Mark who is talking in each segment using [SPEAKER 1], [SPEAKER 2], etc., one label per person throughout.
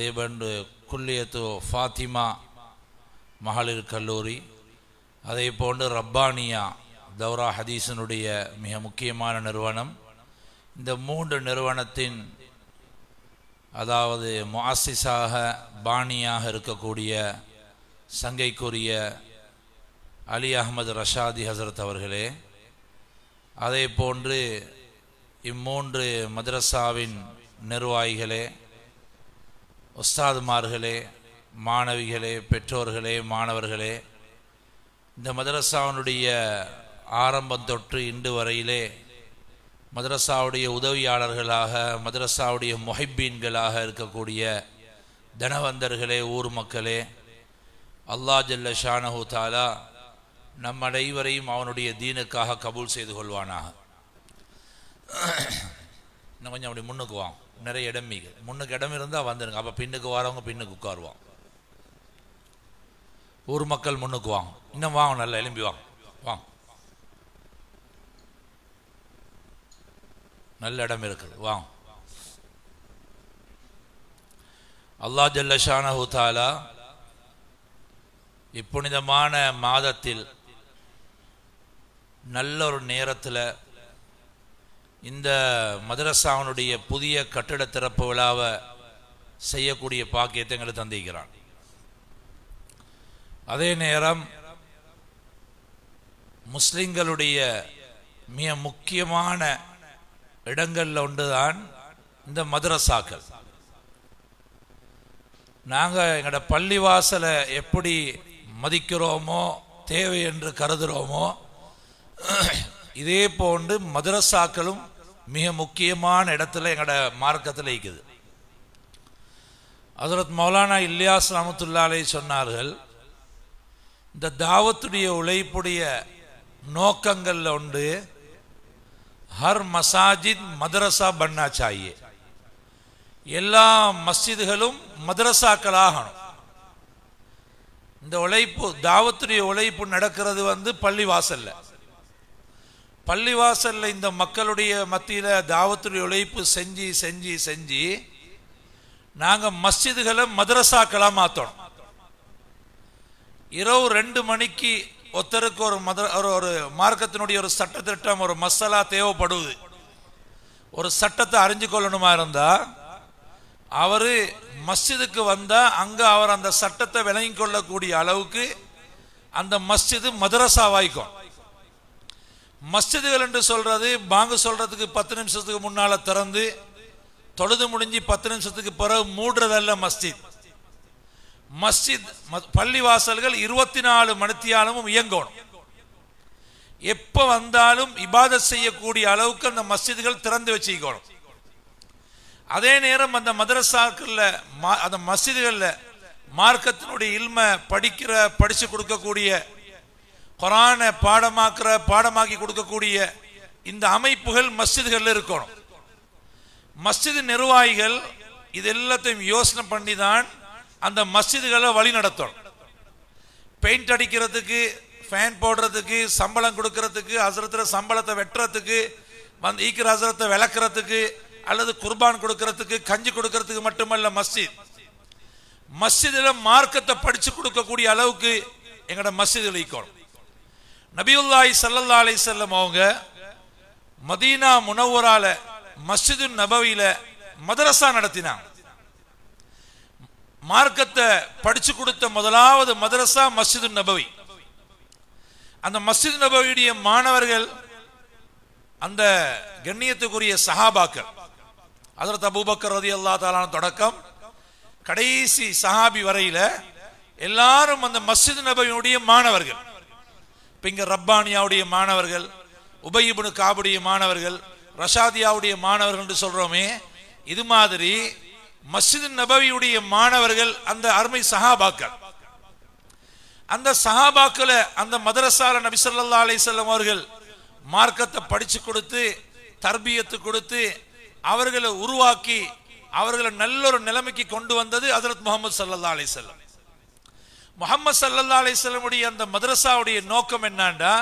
[SPEAKER 1] அதேபோன்று குல்லியத்து ஃபாத்திமா மகளிர் கல்லூரி, அதே போன்று ரப்பானியா தௌரா ஹதீஸினுடைய மிக முக்கியமான நிறுவனம். இந்த 3 நிறுவனத்தின் அதாவது முஅஸ்ஸிஸாக பாணியாக இருக்கக்கூடிய சங்கைக்குரிய அலி அஹ்மது ரஷாதி ஹசரத் அவர்களே, அதே போன்று இம்மூன்று மதரசாவின் நிர்வாகிகளே, உஸ்தாதுமார்களே, மாணவிகளே, பெற்றோர்களே, மாணவர்களே, இந்த மதரசாவினுடைய ஆரம்பம் தொற்று இன்று வரையிலே மதரசாவுடைய உதவியாளர்களாக, மதரசாவுடைய முஹிப்பீன்களாக இருக்கக்கூடிய தனவந்தர்களே, ஊர் மக்களே, அல்லாஹ் ஜல்ல ஷானஹு தஆலா நம் அனைவரையும் அவனுடைய தீனுக்காக கபூல் செய்து கொள்வானாக. இன்னும் கொஞ்சம் அப்படி முன்னுக்கு வாங்க, நிறைய இடம் மிக முன்னுக்கு இடம் இருந்தால் வந்துடுங்க. அப்போ பின்னுக்கு வரவங்க பின்னுக்கு உட்காருவாங்க. ஊர் மக்கள் முன்னுக்கு வாங்க, இன்னும் வாங்க, நல்லா எலும்பி வாங்க, வாங்க, நல்ல இடம் இருக்குது, வாங்க. அல்லாஹ் ஜல்ல ஷானஹு தஆலா இப்புனிதமான மாதத்தில் நல்ல ஒரு நேரத்தில் இந்த மதரசாவினுடைய புதிய கட்டிட திறப்பு விழாவை செய்யக்கூடிய பாக்கியத்தை எங்களுக்கு தந்திருக்கிறான். அதே நேரம் முஸ்லிம்களுடைய மிக முக்கியமான இடங்களில் ஒன்றுதான் இந்த மதரசாக்கள். நாங்கள் எங்களோட பள்ளிவாசலை எப்படி மதிக்கிறோமோ, தேவை என்று கருதுகிறோமோ, இதே போன்று மதரசாக்களும் மிக முக்கியமான இடத்துல எங்களோட மார்க்கத்தில் இருக்குது. ஹஜ்ரத் மௌலானா இல்யாஸ் ரஹ்மத்துல்லாஹி அலைஹி சொன்னார்கள், இந்த தாவத்துடைய உழைப்புடைய நோக்கங்கள்ல உண்டு ஹர் மசாஜித் மதரசா பன்னா சாயே, எல்லா மஸ்ஜிதுகளும் மதரசாக்களாகணும். இந்த உழைப்பு, தாவத்துடைய உழைப்பு நடக்கிறது பள்ளிவாசல்ல. பள்ளிவாசல்ல இந்த மக்களுடைய மத்தியில தாவத்துடைய உழைப்பு செஞ்சு செஞ்சு செஞ்சு நாங்க மஸ்ஜிதுகளை மதரசாக்களா மாத்தணும். இரவு 2 மணிக்கு ஒருத்தருக்கு ஒரு மார்க்கத்தினுடைய ஒரு சட்டத்திட்டம், ஒரு மசாலா தேவைப்படுது. ஒரு சட்டத்தை அறிஞ்சு கொள்ளணுமா இருந்தா அவரு மஸ்ஜிதுக்கு வந்தா அங்க அவர் அந்த சட்டத்தை விளங்கி கொள்ளக்கூடிய அளவுக்கு அந்த மஸ்ஜிது மதரசா வாய்க்கும். மஸ்ஜிதுகள் என்று சொல்றது பாங்கு சொல்றதுக்கு 10 நிமிஷத்துக்கு முன்னால திறந்து தொழுது முடிஞ்சு 10 நிமிஷத்துக்கு பிறகு மூடுறதல்ல மஸ்ஜித். மஸ்ஜித் பள்ளிவாசல்கள் 24 மணித்தியாலமும் இயங்கணும். எப்ப வந்தாலும் இபாதத் செய்யக்கூடிய அளவுக்கு அந்த மஸ்ஜிதுகள் திறந்து வச்சுக்கணும். அதே நேரம் அந்த மதரசாக்கள்ல, அந்த மஸ்ஜிதுகள்ல மார்க்கத்தினுடைய இல்ம படிச்சு கொடுக்கக்கூடிய, குர்ஆனை பாடமாக்கி கொடுக்கக்கூடிய இந்த அமைப்புகள் மஸ்ஜிதுகள்ல இருக்கணும். மஸ்ஜிது நிர்வாகிகள் இது எல்லாத்தையும் யோசனை பண்ணி தான் அந்த மஸ்ஜிதுகளை வழி நடத்தணும். பெயிண்ட் அடிக்கிறதுக்கு, ஃபேன் போடுறதுக்கு, சம்பளம் கொடுக்கறதுக்கு, ஹஸ்ரத்துல சம்பளத்தை வெட்டுறதுக்கு, ஈக்கிற ஹஸ்ரத்தை விளக்குறதுக்கு, அல்லது குர்பான் கொடுக்கறதுக்கு, கஞ்சி கொடுக்கறதுக்கு மட்டுமல்ல மஸ்ஜிதுல மார்க்கத்தை படிச்சு கொடுக்கக்கூடிய அளவுக்கு எங்களோட மஸ்ஜிதுல இருக்கணும். நபியுல்லாஹி ஸல்லல்லாஹு அலைஹி வஸல்லம் அவங்க மதீனா முனவ்வரால மஸ்ஜிது நபவியில மதரசா நடத்தினாங்க. மார்க்கத்தை படிச்சு கொடுத்த முதலாவது மதரசா மஸ்ஜிது நபவி. அந்த மஸ்ஜிது நபவியுடைய மாணவர்கள் அந்த கண்ணியத்துக்குரிய சஹாபாக்கள், ஹஜ்ரத் அபூபக்கர் ரலியல்லாஹு தஆலா தொடக்கம் கடைசி சஹாபி வரையில எல்லாரும் அந்த மஸ்ஜிது நபவியுடைய மாணவர்கள். இப்ப இங்க ரப்பானியாவுடைய மாணவர்கள், உபை இப்னு காபுடைய மாணவர்கள், ரஷாதியாவுடைய மாணவர்கள் என்று சொல்றோமே, இது மாதிரி மஸ்ஜிது நபவியுடைய மாணவர்கள் அந்த அருமை சஹாபாக்கள். அந்த சஹாபாக்களை அந்த மதரசால நபி ஸல்லல்லாஹு அலைஹி வஸல்லம் அவர்கள் மார்க்கத்தை படிச்சு கொடுத்து, தர்பியத்து கொடுத்து, அவர்களை உருவாக்கி, அவர்களை நல்ல ஒரு நிலைமைக்கு கொண்டு வந்தது ஹஜ்ரத் முஹம்மது ஸல்லல்லாஹு அலைஹி வஸல்லம். முஹம்மது ஸல்லல்லாஹு அலைஹி வஸல்லம் உடைய அந்த மதரசாவுடைய நோக்கம் என்னன்னா,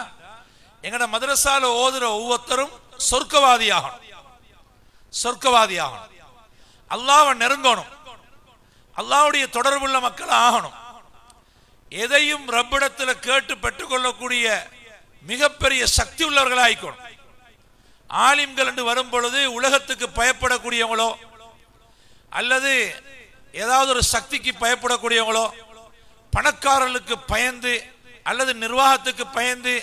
[SPEAKER 1] எங்கட மதரசால ஓதுற ஒவ்வொருத்தரும் சொர்க்கவாதியாகணும், சொர்க்கவாதியாகணும், அல்லாஹ்வை நெருங்கணும். அல்லாஹ்வுடைய தொடர்புள்ள மக்கள் ஆகணும். எதையும் ரப்பிடத்தில் கேட்டு பெற்றுக்கொள்ளக்கூடிய மிகப்பெரிய சக்தி உள்ளவர்களாயிக்கணும். ஆலிம்கள் என்று வரும் பொழுது உலகத்துக்கு பயப்படக்கூடியவங்களோ அல்லது ஏதாவது ஒரு சக்திக்கு பயப்படக்கூடியவங்களோ, பணக்காரர்களுக்கு பயந்து அல்லது நிர்வாகத்துக்கு பயந்து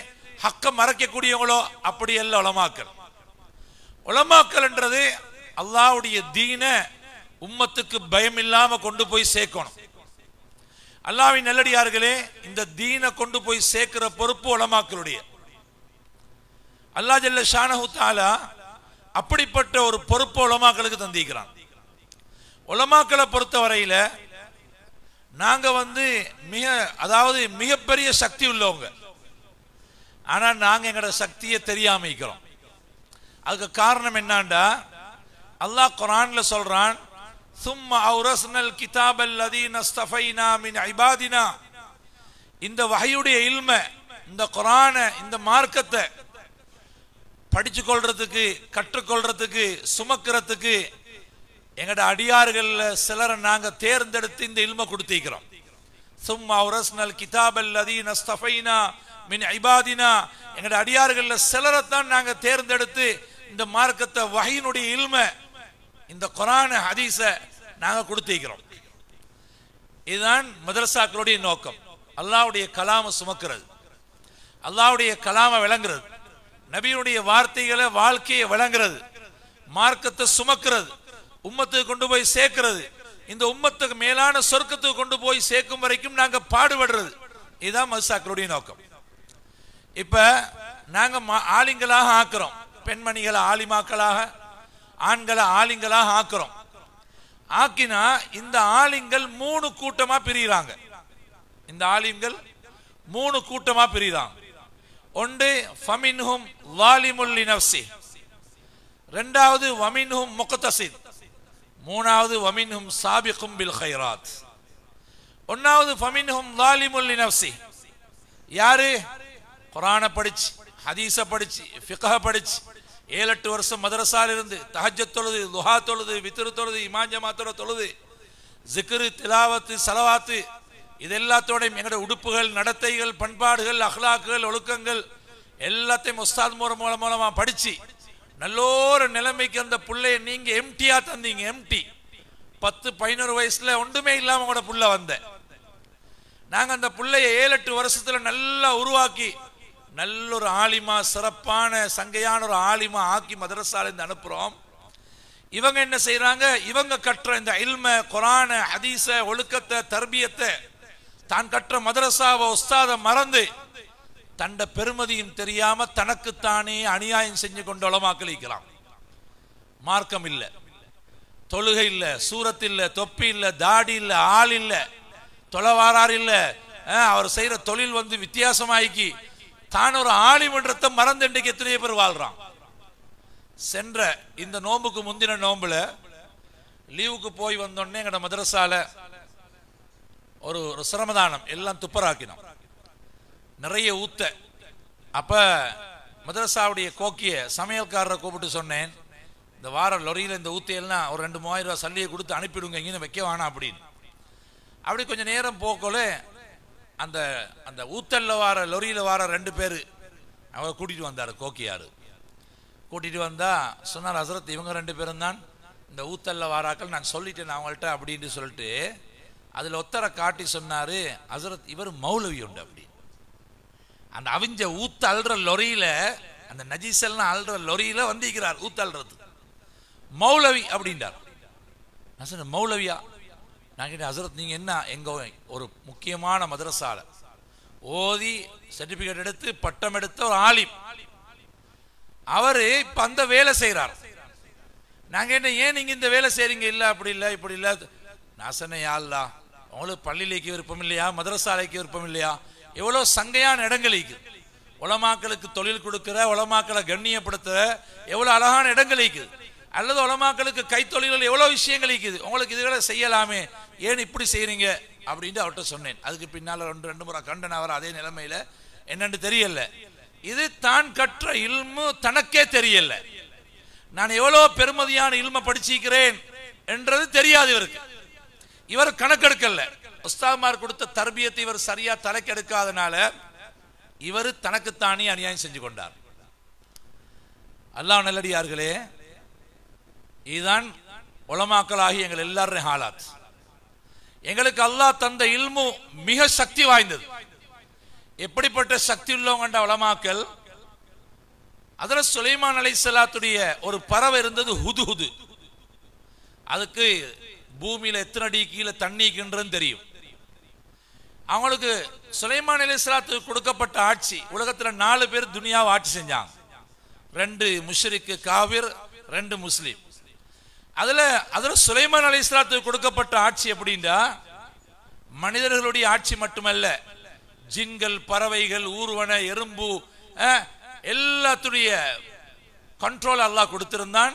[SPEAKER 1] ஹக்க மறைக்கக்கூடியவங்களோ அப்படி அல்ல உலமாக்கள். உலமாக்கள் என்றது அல்லாஹ்வுடைய தீன உம்மத்துக்கு பயம் இல்லாம கொண்டு போய் சேர்க்கணும். அல்லாஹ்வின் நல்லடியார்களே, இந்த தீனை கொண்டு போய் சேர்க்கிற பொறுப்பு உலமாக்களுடைய. அல்லாஹ் ஜல்ல ஷானஹு தஆலா அப்படிப்பட்ட ஒரு பொறுப்பு உலமாக்களுக்கு தந்திக்கிறான். உலமாக்களை பொறுத்த வரையில நாங்க மிகப்பெரிய சக்தி உள்ளவங்க. ஆனா நாங்க எங்களோட சக்தியை தெரியாம இருக்கிறோம். அதுக்கு காரணம் என்னண்டா, அல்லாஹ் குர்ஆன்ல சொல்றான், சும்ம அவ்ரஸ்னல் கிதாபல் லதீன ஸ்தஃபைனா மின் இபாதினா. இந்த வஹயுடைய இல்ம, இந்த குர்ஆனை, இந்த மார்க்கத்தை படிச்சு கொள்றதுக்கு, கற்றுக்கொள்றதுக்கு, சுமக்கிறதுக்கு எங்கட அடியார்கள் சிலரை நாங்க தேர்ந்தெடுத்து இந்த இல்ம கொடுத்திருக்கிறோம். சும்மா அவ்ரஸ்னல் கிதாபல் லதீன ஸ்தஃபைனா மின் இபாதினா. எங்கட அடியார்கள் சிலரை தான் நாங்க தேர்ந்தெடுத்து இந்த மார்க்கத்தை, வஹயினுடைய இல்ம, இந்த குர்ஆன் ஹதீஸ நாங்க கொடுத்திருக்கிறோம். இதுதான் மதரசாக்களுடைய நோக்கம். அல்லாஹ்வுடைய கலாமை சுமக்கிறது, அல்லாஹ்வுடைய கலாமை விளங்குறது, நபியுடைய வார்த்தைகளை, வாழ்க்கையை விளங்குறது, மார்க்கத்தை சுமக்கிறது, உம்மத்துக்கு கொண்டு போய் சேர்க்கிறது, இந்த உம்மத்துக்கு மேலான சொர்க்கத்துக்கு கொண்டு போய் சேர்க்கும் வரைக்கும் நாங்க பாடுபடுறது. இதுதான் மதரசாக்களுடைய நோக்கம். இப்ப நாங்க ஆலிங்களாக ஆக்குறோம், பெண்மணிகளை ஆலிமாக்களாக, ஆண்களை ஆலிங்களாக ஆக்குறோம். ஆக்கினா இந்த ஆலிங்கள் 3 கூட்டமா பிரிகிறாங்க. இந்த ஆலிம்கள் 3 கூட்டமா பிரிகிறாங்க. ஒன்று ஃபமின்ஹும் ஸாலிமுல் லினஃப்ஸி, இரண்டாவது வமின்ஹும் முக்தஸித், மூணாவது வமின்ஹும் சாபிகும் பில் கைராத். ஒன்னாவது ஃபமின்ஹும் ஸாலிமுல் லினஃப்ஸி. யாரு? குர்ஆனை படிச்சு, ஹதீஸை படிச்சு, ஃபிக்ஹ படிச்சு, 7-8 வருஷம் மதரசால இருந்து தஹஜ்ஜத் தொழுது, துஹா தொழுது, வித்ர் தொழுது, இமாம் ஜமாத்தோட தொழுது, ஜிக்ர், திலாவத்து, ஸலவாத்து, இதெல்லாத்தோடையும் எங்களோட உடுப்புகள், நடத்தைகள், பண்பாடுகள், அஹ்லாக்குகள், ஒழுக்கங்கள் எல்லாத்தையும் உஸ்தாத் மூலமா படிச்சு நல்லோரு நிலைமைக்கு அந்த புள்ளைய நீங்க எம்டியா தந்தீங்க. எம்டி 10-11 வயசுல ஒன்றுமே இல்லாம கூட புள்ள வந்த நாங்க அந்த புள்ளைய 7-8 வருஷத்துல நல்லா உருவாக்கி நல்ல ஒரு ஆலிமா, சிறப்பான சங்கையான ஒரு ஆலிமா ஆக்கி மதரசால இருந்து அனுப்புறோம். இவங்க என்ன செய்யறாங்க? இவங்க கற்ற இந்த இல்ம, குர்ஆன, ஹதீஸ, ஒழுக்கத்தை, தர்பியத்தை, தான் கற்ற மதரசாவை, உஸ்தாத மறந்து தண்ட பெருமதியும் தெரியாம தனக்குத்தானே அநியாயம் செஞ்சு கொண்டு உலமாக்களிக்கலாம். மார்க்கம் இல்ல, தொழுகை இல்ல, சூரத் இல்ல, தொப்பி இல்ல, தாடி இல்ல, ஆள் இல்ல, தொலைவாரார் இல்ல, அவர் செய்யற தொழில் வித்தியாசமாக்கி தான் ஒரு ஆலிமன்றத்தை மறந்து இன்றைக்கு எத்தனையோ பேர் வாழ்றான். சென்ற இந்த நோம்புக்கு முந்தின நோம்புல லீவுக்கு போய் வந்தோடனே எங்கட மதரசால ஒரு சிரமதானம் எல்லாம் துப்பராக்கினோம், நிறைய ஊத்த. அப்ப மதரசாவுடைய கோக்கிய சமையல்காரரை கூப்பிட்டு சொன்னேன், இந்த வார லொரியில இந்த ஊத்தையெல்லாம் ஒரு 2-3000 ரூபாய் சல்லியை கொடுத்து அனுப்பிடுங்க, இங்கே வைக்க வேணாம் அப்படின்னு. அப்படி கொஞ்சம் நேரம் போக்கல அந்த அந்த ஊத்தல்ல வார லொரியில வார 2 பேர் அவர் கூட்டிட்டு வந்தார். கோக்கியாரு கூட்டிட்டு வந்தா சொன்னார், ஹசரத் இவங்க 2 பேரும் தான் இந்த ஊத்தல்ல வாராக்கள், நான் சொல்லிட்டேன் அவங்கள்ட்ட அப்படின்னு சொல்லிட்டு அதுல ஒத்தரை காட்டி சொன்னாரு, ஹசரத் இவர் மௌலவி உண்டு அப்படி. அந்த அவிஞ்ச ஊத்த அல்ற லொரியில, அந்த நஜீசல்லாம் அல்ற லொரியில வந்திருக்கிறார் ஊத்த அல்றது, மௌலவி அப்படின்றார். நான் சொன்னேன் மௌலவியா? நான் கேட்டேன், ஹசரத் நீங்க என்ன எங்க ஒரு முக்கியமான மதரசால ஓதி சர்டிபிகேட் எடுத்து பட்டம் எடுத்த ஒரு ஆலிம், அவரு இப்ப அந்த வேலை செய்யறார். நான் கேட்டேன், ஏன் நீங்க இந்த வேலை செய்றீங்க? இல்ல அப்படி இல்ல இப்படி இல்ல. நான் சொன்னேன், யா அல்லாஹ், உங்களுக்கு பள்ளியிலேக்கு விருப்பம் இல்லையா? மதரசாலைக்கு விருப்பம் இல்லையா? எவ்வளவு சங்கையான இடங்கள் இருக்குது, உலமாக்களுக்கு தொழில் கொடுக்கிற, உலமாக்களை கண்ணியப்படுத்துற எவ்வளவு அழகான இடங்கள் இருக்குது, அல்லது உலமாக்களுக்கு கைத்தொழில்கள் எவ்வளவு விஷயங்கள் இருக்குது, உங்களுக்கு இதுகளை செய்யலாமே, ஏன் இப்படி செய்யறீங்க அப்படின்னு அவர்கிட்ட சொன்னேன். அதுக்கு பின்னால 2 முறை கண்டன அவர் அதே நிலைமையில என்னன்னு தெரியல. இது தான் கற்ற இல்மு தனக்கே தெரியல, நான் எவ்வளவு பெருமதியான இல்ம படிச்சிருக்கிறேன் என்றது தெரியாது இவருக்கு. இவர் கணக்கெடுக்கல. உஸ்தாத்மார் கொடுத்த தர்பியத்தை இவர் சரியா தலைக்கெடுக்காதனால இவர் தனக்குத்தானே அநியாயம் செஞ்சு கொண்டார். அல்லாஹ் நல்லடியார்களே, இதுதான் உலமாக்களாகி எங்கள் எல்லாரும் ஹாலாத். எங்களுக்கு அல்லாஹ் தந்த இல்மு மிக சக்தி வாய்ந்தது. எப்படிப்பட்ட சக்தி உள்ளவங்க உலமாக்கல், ஹஜ்ரத் சுலைமான் அலைஹிஸ்ஸலாத்துடைய ஒரு பறவை இருந்தது, ஹுதுஹுது. அதுக்கு பூமியில எத்தனை அடி கீழே தண்ணிக்குன்றது தெரியும். அவங்களுக்கு சுலைமான் அலைஹிஸ்ஸலாத்துக்கு கொடுக்கப்பட்ட ஆட்சி, உலகத்துல 4 பேர் துனியாவை ஆட்சி செஞ்சாங்க. 2 முஷ்ரிக் காவிர், 2 முஸ்லிம். அதுல சுலைமான் அலைஹிஸ்ஸலாத்துக்கு கொடுக்கப்பட்ட ஆட்சி எப்படின்னா, மனிதர்களுடைய ஆட்சி மட்டுமல்ல, ஜின்கள், பறவைகள், ஊர்வன, எறும்பு எல்லாத்துடைய கண்ட்ரோல் அல்லாஹ் கொடுத்திருந்தான்.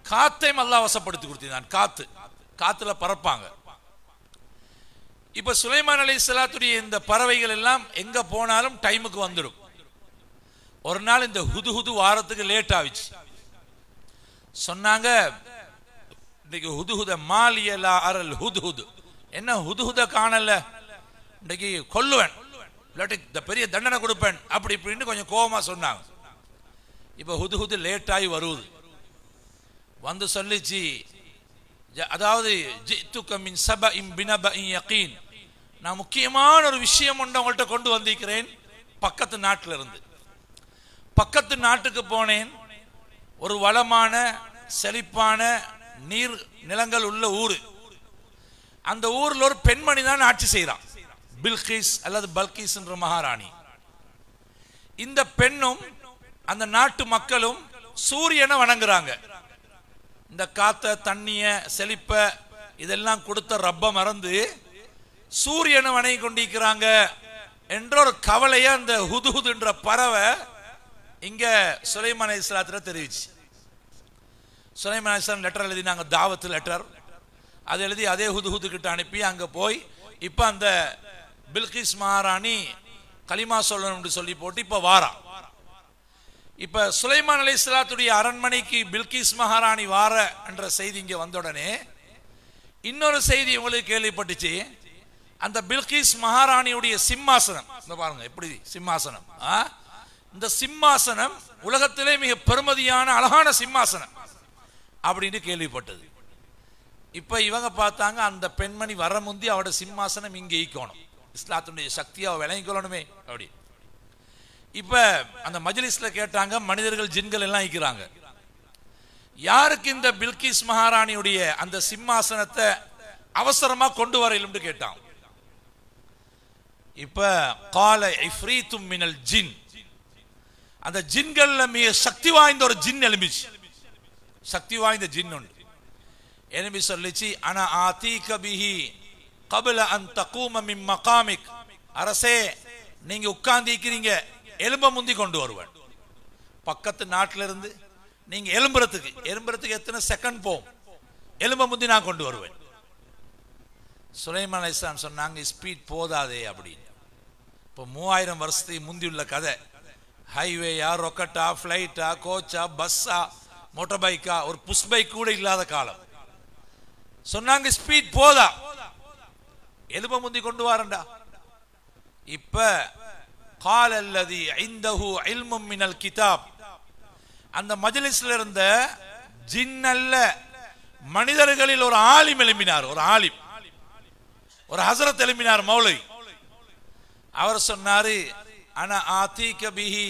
[SPEAKER 1] காத்தையும் அல்லாஹ் வசப்படுத்தி கொடுத்திருந்தான். காத்துல பறப்பாங்க. இப்ப சுலைமான் அலைஹிஸ்ஸலாத்துடைய இந்த பறவைகள் எல்லாம் எங்க போனாலும் டைமுக்கு வந்துடும். ஒரு நாள் இந்த ஹுதுஹுது வாரத்துக்கு லேட் ஆயிடுச்சு. சொன்னாங்க, இன்னைக்கு ஹுதுஹுத மாலியலா அரல் ஹுதுஹுது, என்ன ஹுதுஹுத காணல, இன்னைக்கு கொல்லுவேன், இல்லாட்டி பெரிய தண்டனை கொடுப்பேன், அப்படி இப்படின்னு கொஞ்சம் கோபமா சொன்னாங்க. இப்ப ஹுதுஹுது லேட் ஆகி வருவது வந்து சொல்லிச்சு, அதாவது நான் முக்கியமான ஒரு விஷயம் ஒன்று உங்கள்கிட்ட கொண்டு வந்திருக்கிறேன். பக்கத்து நாட்டில் இருந்து பக்கத்து நாட்டுக்கு போனேன். ஒரு வளமான செழிப்பான நீர் நிலங்கள் உள்ள ஊரு. அந்த ஊர்ல ஒரு பெண்மணி தான் ஆட்சி செய்யறான், பில்கிஸ் அல்லது பல்கிஸ் என்ற மகாராணி. இந்த பெண்ணும் அந்த நாட்டு மக்களும் சூரியனை வணங்குறாங்க. இந்த காத்த, தண்ணிய, செழிப்ப இதெல்லாம் கொடுத்த ரப்ப மறந்து சூரியனை வணங்கி கொண்டிருக்கிறாங்க என்ற ஒரு கவலைய அந்த ஹுதுஹுது என்ற பறவை இங்க சுலைமான் அலைஹிஸ்ஸலாத்துல தெரிவிச்சு. சுலைமான் அலைஹிஸ்ஸலாம் லெட்டர் எழுதினாங்க, தாவத்து லெட்டர். அதை எழுதி அதே ஹுதுஹுது கிட்ட அனுப்பி அங்க போய் இப்ப அந்த பில்கிஸ் மகாராணி கலிமா சொல்லணும்னு சொல்லி போட்டு இப்ப வாரா. இப்ப சுலைமான் அலைஹிஸ்ஸலாத்துடைய அரண்மனைக்கு பில்கிஸ் மகாராணி வார என்ற செய்தி இங்க வந்த உடனே இன்னொரு செய்தி உங்களுக்கு கேள்விப்பட்டுச்சு. அந்த பில்கிஸ் மகாராணியுடைய சிம்மாசனம் பாருங்க, எப்படி சிம்மாசனம். இந்த சிம்மாசனம் உலகத்திலே மிக பெருமதியான அழகான சிம்மாசனம் அப்படின்னு கேள்விப்பட்டது. இப்ப இவங்க பார்த்தாங்க, அந்த பெண்மணி வர முந்தி அவட சிம்மாசனம் இங்க ஈக்கணும், இஸ்லாத்துடைய சக்தியை விளங்கிக்கொள்ளணுமே அப்படி. இப்ப அந்த மஜ்லிஸ்ல கேட்டாங்க, மனிதர்கள் ஜின்கள் எல்லாம் ஈக்கிறாங்க, யாருக்கு இந்த பில்கிஸ் மகாராணியுடைய அந்த சிம்மாசனத்தை அவசரமா கொண்டு வரையிலும் கேட்டாங்க. இப்ப கால இஃப்ரீத்தும் மினல் ஜின், அந்த ஜின்கள்ல மிக சக்தி வாய்ந்த ஒரு ஜின் எழும்பிச்சு. சக்தி வாய்ந்த ஜின் ஒன்று எழும்பி சொல்லிச்சு, அன ஆதீக பிஹி கப்ல அன் தகூம மின் மகாமிக், அரசே நீங்க உட்கார்ந்து இருக்கிறீங்க, எலும்ப முந்தி கொண்டு வருவேன். பக்கத்து நாட்டில இருந்து நீங்க எலும்புறதுக்கு எத்தனை செகண்ட் போகும், எலும்ப முந்தி நான் கொண்டு வருவேன். சுலைமான் அலைஹிஸ்ஸலாம் சொன்னாங்க, ஸ்பீட் போதாதே அப்படின்னு. இப்போ 3000 வருஷத்துக்கு முந்தி உள்ள கதை. ஹைவேயா, ரொக்கட்டா, பிளைட்டா, கோச்சா, பஸ்ஸா, மோட்டார் பைக்கா, ஒரு புஷ் பைக் கூட இல்லாத காலம். சொன்னாங்க ஸ்பீட் போதா, எலும்ப முந்தி கொண்டு வரண்டா. இப்ப قال الذي عنده علم من الكتاب, அந்த மஜ்லிஸ்ல இருந்த ஜின் அல்ல மனிதர்களில் ஒரு ஆலிம் எழுப்பினார். ஒரு ஆலிம், ஒரு ஹஸரத் எழுப்பினார், மௌலவி. அவர் சொன்னாரு, அன ஆதீக பிஹி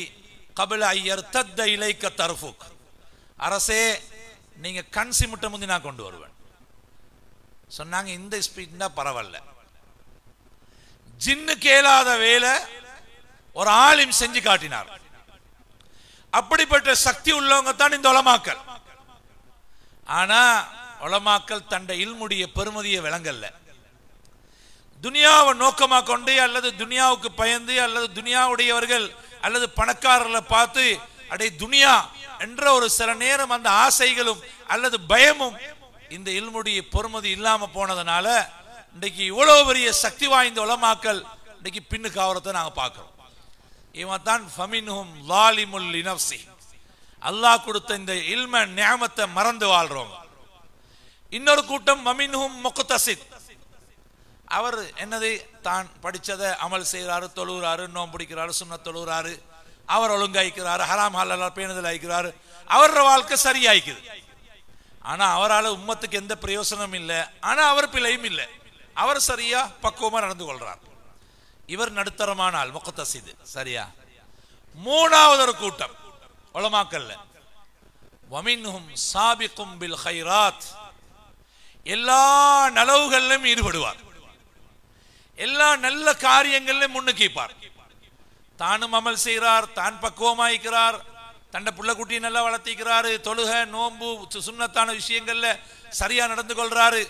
[SPEAKER 1] கப்ல அய்யர்தத்த இலைக தர்ஃபுக், அரசே நீங்க கண் சிமிட்ட முந்தி நான் கொண்டு வருவேன். சொன்னாங்க, இந்த ஸ்பீட் தான் பரவாயில்ல. ஜின்னு கேளாத வேலை ஒரு ஆலிம் செஞ்சு காட்டினார். அப்படிப்பட்ட சக்தி உள்ளவங்க தான் இந்த உலமாக்கள். ஆனா உலமாக்கள் தண்ட இல்முடைய பெருமதியை விளங்கல்ல. துனியாவை நோக்கமா கொண்டு அல்லது துனியாவுக்கு பயந்து அல்லது துனியாவுடையவர்கள் அல்லது பணக்காரர்களை பார்த்து அடே துனியா என்ற ஒரு சில நேரம் அந்த ஆசைகளும் அல்லது பயமும் இந்த இல்முடைய பொறுமதி இல்லாம போனதுனால இன்னைக்கு இவ்வளவு பெரிய சக்தி வாய்ந்த உலமாக்கள் இன்னைக்கு பின்னுக்கு ஆவறதை நாங்க பார்க்கிறோம். இவன் தான் ஃபமின்ஹும் ஸாலிமுல் லினஃப்ஸி, அல்லாஹ் கொடுத்த இந்த இல்ம நிஅமத்தை மறந்து வாழ்றோம். இன்னொரு கூட்டம் வமின்ஹும் முக்தஸித், அவர் என்னது தான் படிச்சதை அமல் செய்கிறாரு, தொழுகிறாரு, நோம்பு பிடிக்கிறாரு, சுன்னத் தொழுகிறாரு, அவர் ஒழுங்காய்க்கிறாரு, ஹராம் ஹலால் பேணுதல் ஆயிக்கிறாரு, அவரோட வாழ்க்கை சரியாய்க்குது. ஆனா அவரால் உம்மத்துக்கு எந்த பிரயோசனம் இல்லை. ஆனா அவர் பிழையும் இல்லை, அவர் சரியா பக்குவமா நடந்து கொள்றார். இவர் நடுத்தரமான ஆள், முக்தஸித். சரியா? மூணாவது ஒரு கூட்டம் உலமாக்கல்ல, வமின்ஹும் சாபிக்கும் பில் கைராத், எல்லா நலவுகளிலும் ஈடுபடுவார், எல்லா நல்ல காரியங்களிலும் முன்னுக்கிப்பார். தானும் அமல் செய்கிறார், தான் பக்குவமாய்க்கிறார், தன்னை புள்ள குட்டியை நல்லா வளர்த்திக்கிறாரு, தொழுக நோம்பு சுன்னத்தான விஷயங்கள்ல சரியா நடந்து கொள்றாரு.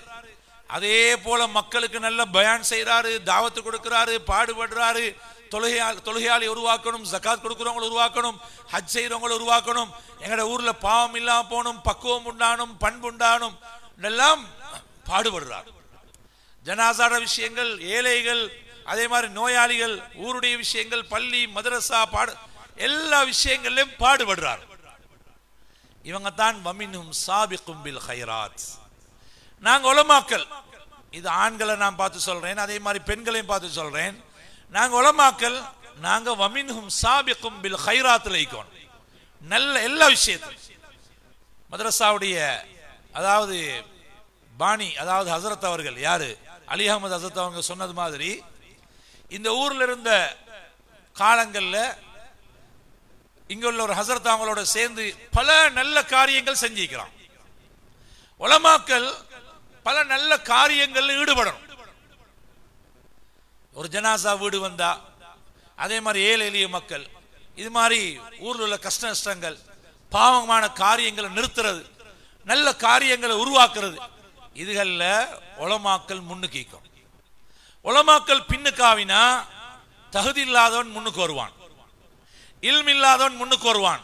[SPEAKER 1] அதே போல மக்களுக்கு நல்ல பயான் செய்யறாரு, தாவத்து கொடுக்கிறாரு, பாடுபடுறாரு. தொழுகையாளி உருவாக்கணும், ஜகாத் கொடுக்கிறவங்களை உருவாக்கணும், ஹஜ் செய்யறவங்களை உருவாக்கணும், எங்கட ஊர்ல பாவம் இல்லாம போகணும், பக்குவம் உண்டானும், பண்பு உண்டானும் எல்லாம் பாடுபடுறார். ஜனாசார விஷயங்கள், ஏழைகள், அதே மாதிரி நோயாளிகள், ஊருடைய விஷயங்கள், பள்ளி மதரசா எல்லா விஷயங்களிலும் பாடுபடுறார். இவங்க தான் வமின்ஹும் சாபிக்கும் பில் கைராத். நாங்க உலமாக்கள், இது ஆண்களை நான் பார்த்து சொல்றேன், அதே மாதிரி பெண்களையும் பார்த்து சொல்றேன். நாங்க உலமாக்கள், நாங்க வமின்ஹும் சாபிக்கும் பில் கைராத்ல இருக்கோம். நல்ல எல்லா விஷயத்திலும் மதரசாவுடைய அதாவது பாணி, அதாவது ஹசரத் அவர்கள், யாரு அலி அஹமது ஹசரத் அவங்க சொன்னது மாதிரி, இந்த ஊர்ல இருந்த காலங்கள்ல இங்க உள்ள ஒரு ஹசரத் அவங்களோட சேர்ந்து பல நல்ல காரியங்கள் செஞ்சிருக்கிறான். உலமாக்கள் பல நல்ல காரியங்கள் ஈடுபடணும். ஒரு ஜனாசா வீடு வந்தா, அதே மாதிரி ஏழை எளிய மக்கள், இது மாதிரி ஊர்ல உள்ள கஷ்ட நஷ்டங்கள், பாவமான காரியங்களை நிறுத்துறது, நல்ல காரியங்களை உருவாக்குறது, இதுகள்ல உலமாக்கள் முன்னுக்கும். உலமாக்கள் பின்னுக்காவினா தகுதி இல்லாதவன் முன்னுக்கு வருவான், இல்ம் இல்லாதவன் முன்னுக்கு வருவான்.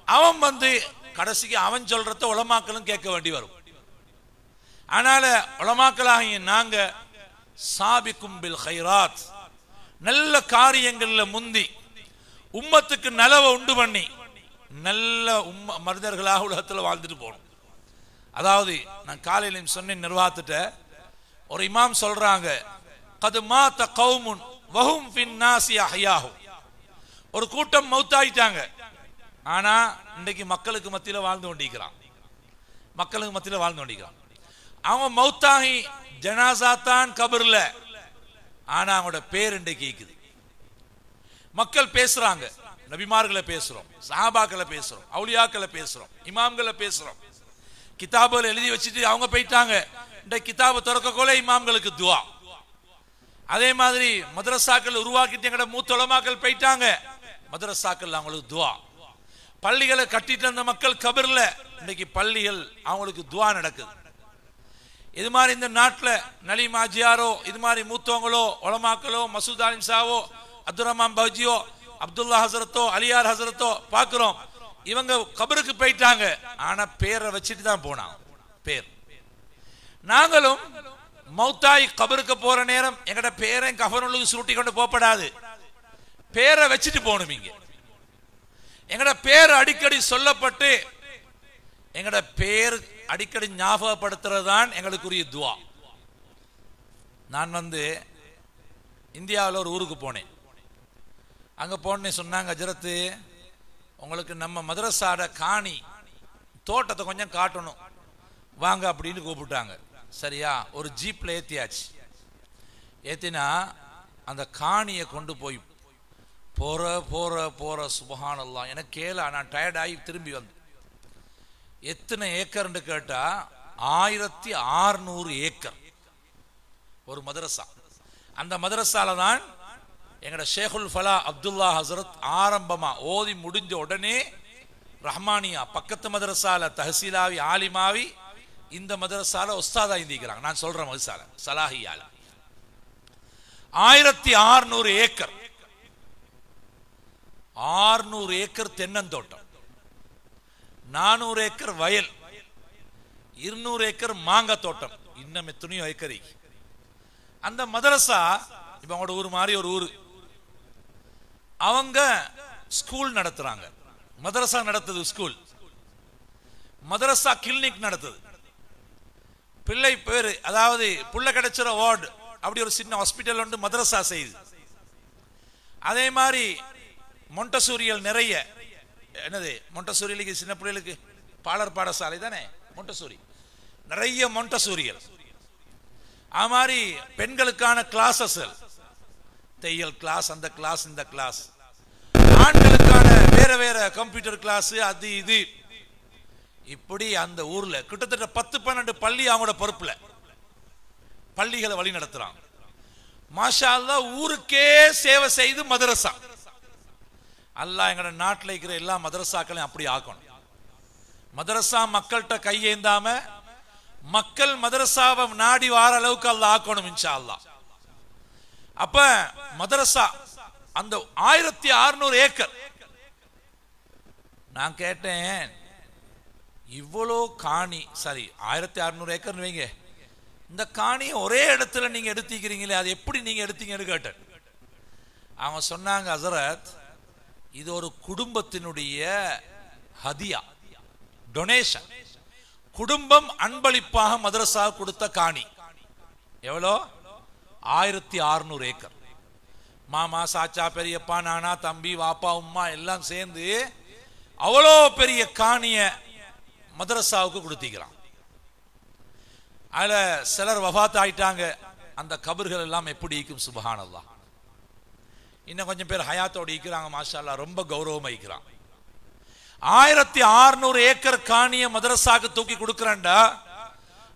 [SPEAKER 1] அவன் வந்து கடைசிக்கு அவன் சொல்றத உலமாக்களும் கேட்க வேண்டி வரும். ஆனால உலமாக்களாகிய நாங்க சாபிக்கும் பில் கைராத், நல்ல காரியங்கள்ல முந்தி உம்மத்துக்கு நலவை உண்டு பண்ணி நல்ல மனிதர்களாக உலகத்தில் வாழ்ந்துட்டு போகணும். அதாவது நான் காலையில சொன்னேன் நிர்வாகத்திட்ட, ஒரு இமாம் சொல்றாங்க, கது மாத கௌமுன் வஹும் ஃபின் நாஸி அஹ்யாஹு, ஒரு கூட்டம் மௌத்தாயிட்டாங்க, ஆனா இன்னைக்கு மக்களுக்கு மத்தியில வாழ்ந்து கொண்டிருக்கிறான், மக்களுக்கு மத்தியில வாழ்ந்து கொண்டிருக்கிறான். அவங்க மௌத்தாகி ஜனாசா தான் கபர்ல, ஆனா அவங்களோட பேர் இன்றைக்கு இருக்குது. மக்கள் பேசுறாங்க, நபிமார்களை பேசுறோம், சஹாபாக்களை பேசுறோம், அவுலியாக்களை பேசுறோம், இமாம்களை பேசுறோம். கிதாபுகள் எழுதி வச்சுட்டு அவங்க போயிட்டாங்க, இந்த கிதாபை திறக்கக்கோல இமாம்களுக்கு துவா. அதே மாதிரி மதரசாக்கள் உருவாக்கிட்டு எங்கட மூத்த உலமாக்கள் போயிட்டாங்க, மதரசாக்கள் அவங்களுக்கு துவா. பள்ளிகளை கட்டிட்டு அந்த மக்கள் கபர்ல, இன்னைக்கு பள்ளிகள் அவங்களுக்கு துவா நடக்குது. இது மாதிரி இந்த நாட்டில் நலீம் ஆஜியாரோ, இது மாதிரி மூத்தவங்களோ, உலமாக்களோ, மசூத் அலிம் சாவோ, அப்துல் ரஹ்மான் பௌஜியோ, அப்துல்லா ஹசரத்தோ, அலியார் ஹசரத்தோ பார்க்கிறோம். இவங்க கபருக்கு போயிட்டாங்க, ஆனா பேரை வச்சுட்டு தான் போனாங்க பேர். நாங்களும் மௌத்தாய் கபருக்கு போற நேரம் எங்கட பேரை கஃபனுக்கு சுருட்டி கொண்டு போகப்படாது, பேரை வச்சுட்டு போகணும். இங்க எங்கட பேர் அடிக்கடி சொல்லப்பட்டு எங்கட பேர் அடிக்கடி ஞாபகப்படுத்துறது தான் எங்களுக்குரிய துவா. நான் வந்து இந்தியாவில் ஒரு ஊருக்கு போனேன். அங்க போனே சொன்னாங்க, ஹஜ்ரத்து உங்களுக்கு நம்ம மதரசாட காணி தோட்டத்தை கொஞ்சம் காட்டணும் வாங்க அப்படின்னு கூப்பிட்டாங்க. சரியா? ஒரு ஜீப்ல ஏத்தியாச்சு. ஏத்தினா அந்த காணியை கொண்டு போய் போற போற போற சுபஹானல்லாஹ், எனக்கு கேள நான் டயர்ட் ஆகி திரும்பி வந்து, எத்தனை ஏக்கர்னு கேட்டா 1600 ஏக்கர் ஒரு மதரசா. அந்த மதரசால தான் எங்கட ஷேகுல் ஃபலா அப்துல்லா ஹசரத் ஆரம்பமா ஓதி முடிஞ்ச உடனே ரஹ்மானியா பக்கத்து மதரசால தஹசீலாவி ஆலிமாவி இந்த மதரசால உஸ்தாதா இந்திக்கிறாங்க. நான் சொல்ற மதரசால சலாஹியால 1600 ஏக்கர், 600 ஏக்கர் தென்னந்தோட்டம், 400 ஏக்கர் வயல், 200 ஏக்கர் மாங்காய் தோட்டம், இன்னும் எத்தனையோ ஏக்கர். அந்த மதரசா இப்ப அவங்களோட ஊர் மாதிரி ஒரு ஊரு. அவங்க ஸ்கூல் நடத்துறாங்க, மதரசா நடத்துது ஸ்கூல், மதரசா கிளினிக் நடத்துது. பிள்ளை பேரு, அதாவது புள்ள கிடைச்சிற வார்டு அப்படி ஒரு சின்ன ஹாஸ்பிட்டல் ஒன்று மதரசா செய்து. அதே மாதிரி மொண்டசூரியல் நிறைய, என்னது மொண்டசூரியலுக்கு சின்ன பிள்ளைகளுக்கு பாலர் பாடசாலை தானே மொண்டசூரி, நிறைய மொண்டசூரியல். அது மாதிரி பெண்களுக்கான கிளாஸஸ், தையல் கிளாஸ், அந்த கிளாஸ் இந்த கிளாஸ், ஆண்களுக்கான வேற வேற கம்ப்யூட்டர் கிளாஸ், அது இது. இப்படி அந்த ஊர்ல கிட்டத்தட்ட 10-12 பள்ளி அவங்களோட பொறுப்புல பள்ளிகளை வழி நடத்துறாங்க. மாஷா அல்லாஹ், ஊருக்கே சேவை செய்து மதரசா. அல்லாஹ் எங்களோட நாட்டில் இருக்கிற எல்லா மதரசாக்களையும் அப்படி ஆக்கணும். மதரசா மக்கள்கிட்ட கையேந்தாம மக்கள் மதரசாவை நாடி வார அளவுக்கு அல்லாஹ் ஆக்கணும் இன்ஷா அல்லாஹ். அப்ப மதரசா அந்த 1600 ஏக்கர். நான் கேட்டேன், இவ்வளோ காணி, சரி 1600 ஏக்கர் வைங்க, இந்த காணியை ஒரே இடத்துல நீங்க எடுத்துக்கிறீங்களே, அது எப்படி நீங்க எடுத்தீங்கன்னு கேட்டேன். அவங்க சொன்னாங்க, ஹசரத் இது ஒரு குடும்பத்தினுடைய ஹதியா, டொனேஷன். குடும்பம் அன்பளிப்பாக மதரசா கொடுத்த காணி. எவ்வளோ? 1600 ஏக்கர். மாமா, சாச்சா, பெரியப்பா, நானா, தம்பி, வாப்பா, உம்மா எல்லாம் சேர்ந்து அவ்வளோ பெரிய காணிய மதரசாவுக்கு கொடுத்திக்கிறான். அதுல சிலர் வஃபாத் ஆயிட்டாங்க, அந்த கபர்கள் எல்லாம் எப்படி இருக்கும் சுப்ஹானல்லாஹ். இன்னும் கொஞ்சம் பேர் ஹயாத்தோடு இருக்கிறாங்க, மாஷா அல்லாஹ், ரொம்ப கௌரவமா இருக்கிறான். 1600 ஏக்கர் காணிய மதரசாக்கு தூக்கி கொடுக்கிறேன்டா,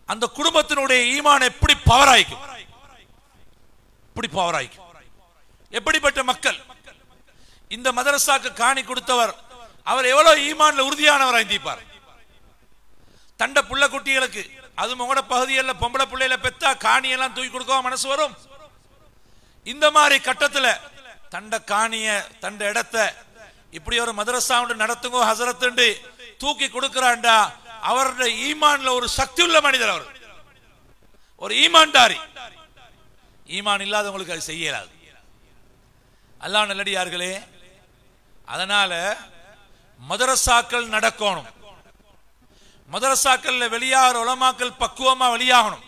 [SPEAKER 1] அந்த குடும்பத்தினுடைய ஈமான் எப்படி பவர் ஆயிக்கும், எப்படி பவர் ஆயிக்கும். எப்படிப்பட்ட மக்கள் இந்த மதரசாக்கு காணி கொடுத்தவர், அவர் எவ்வளவு ஈமான்ல உறுதியானவர் ஆயிருப்பார். தண்ட புள்ள குட்டிகளுக்கு, அது உங்களோட பகுதியில் பொம்பளை பிள்ளையில பெத்தா காணியெல்லாம் தூக்கி கொடுக்க மனசு வரும். இந்த மாதிரி கட்டத்துல தண்ட காணிய, தண்ட இடத்தை இப்படி ஒரு மதரசா நடத்துங்க ஹசரத்து தூக்கி கொடுக்கிறான்டா, அவருடைய ஈமான்ல ஒரு சக்தி உள்ள மனிதர், அவர் ஒரு ஈமான்தாரி. ஈமான் இல்லாதவங்களுக்கு அது செய்யலாது. அல்லாஹ் நல்லடியார்களே, அதனால மதரசாக்கள் நடக்கணும். மதரசாக்கள் வெளியாகிற உலமாக்கள் பக்குவமா வெளியாகணும்.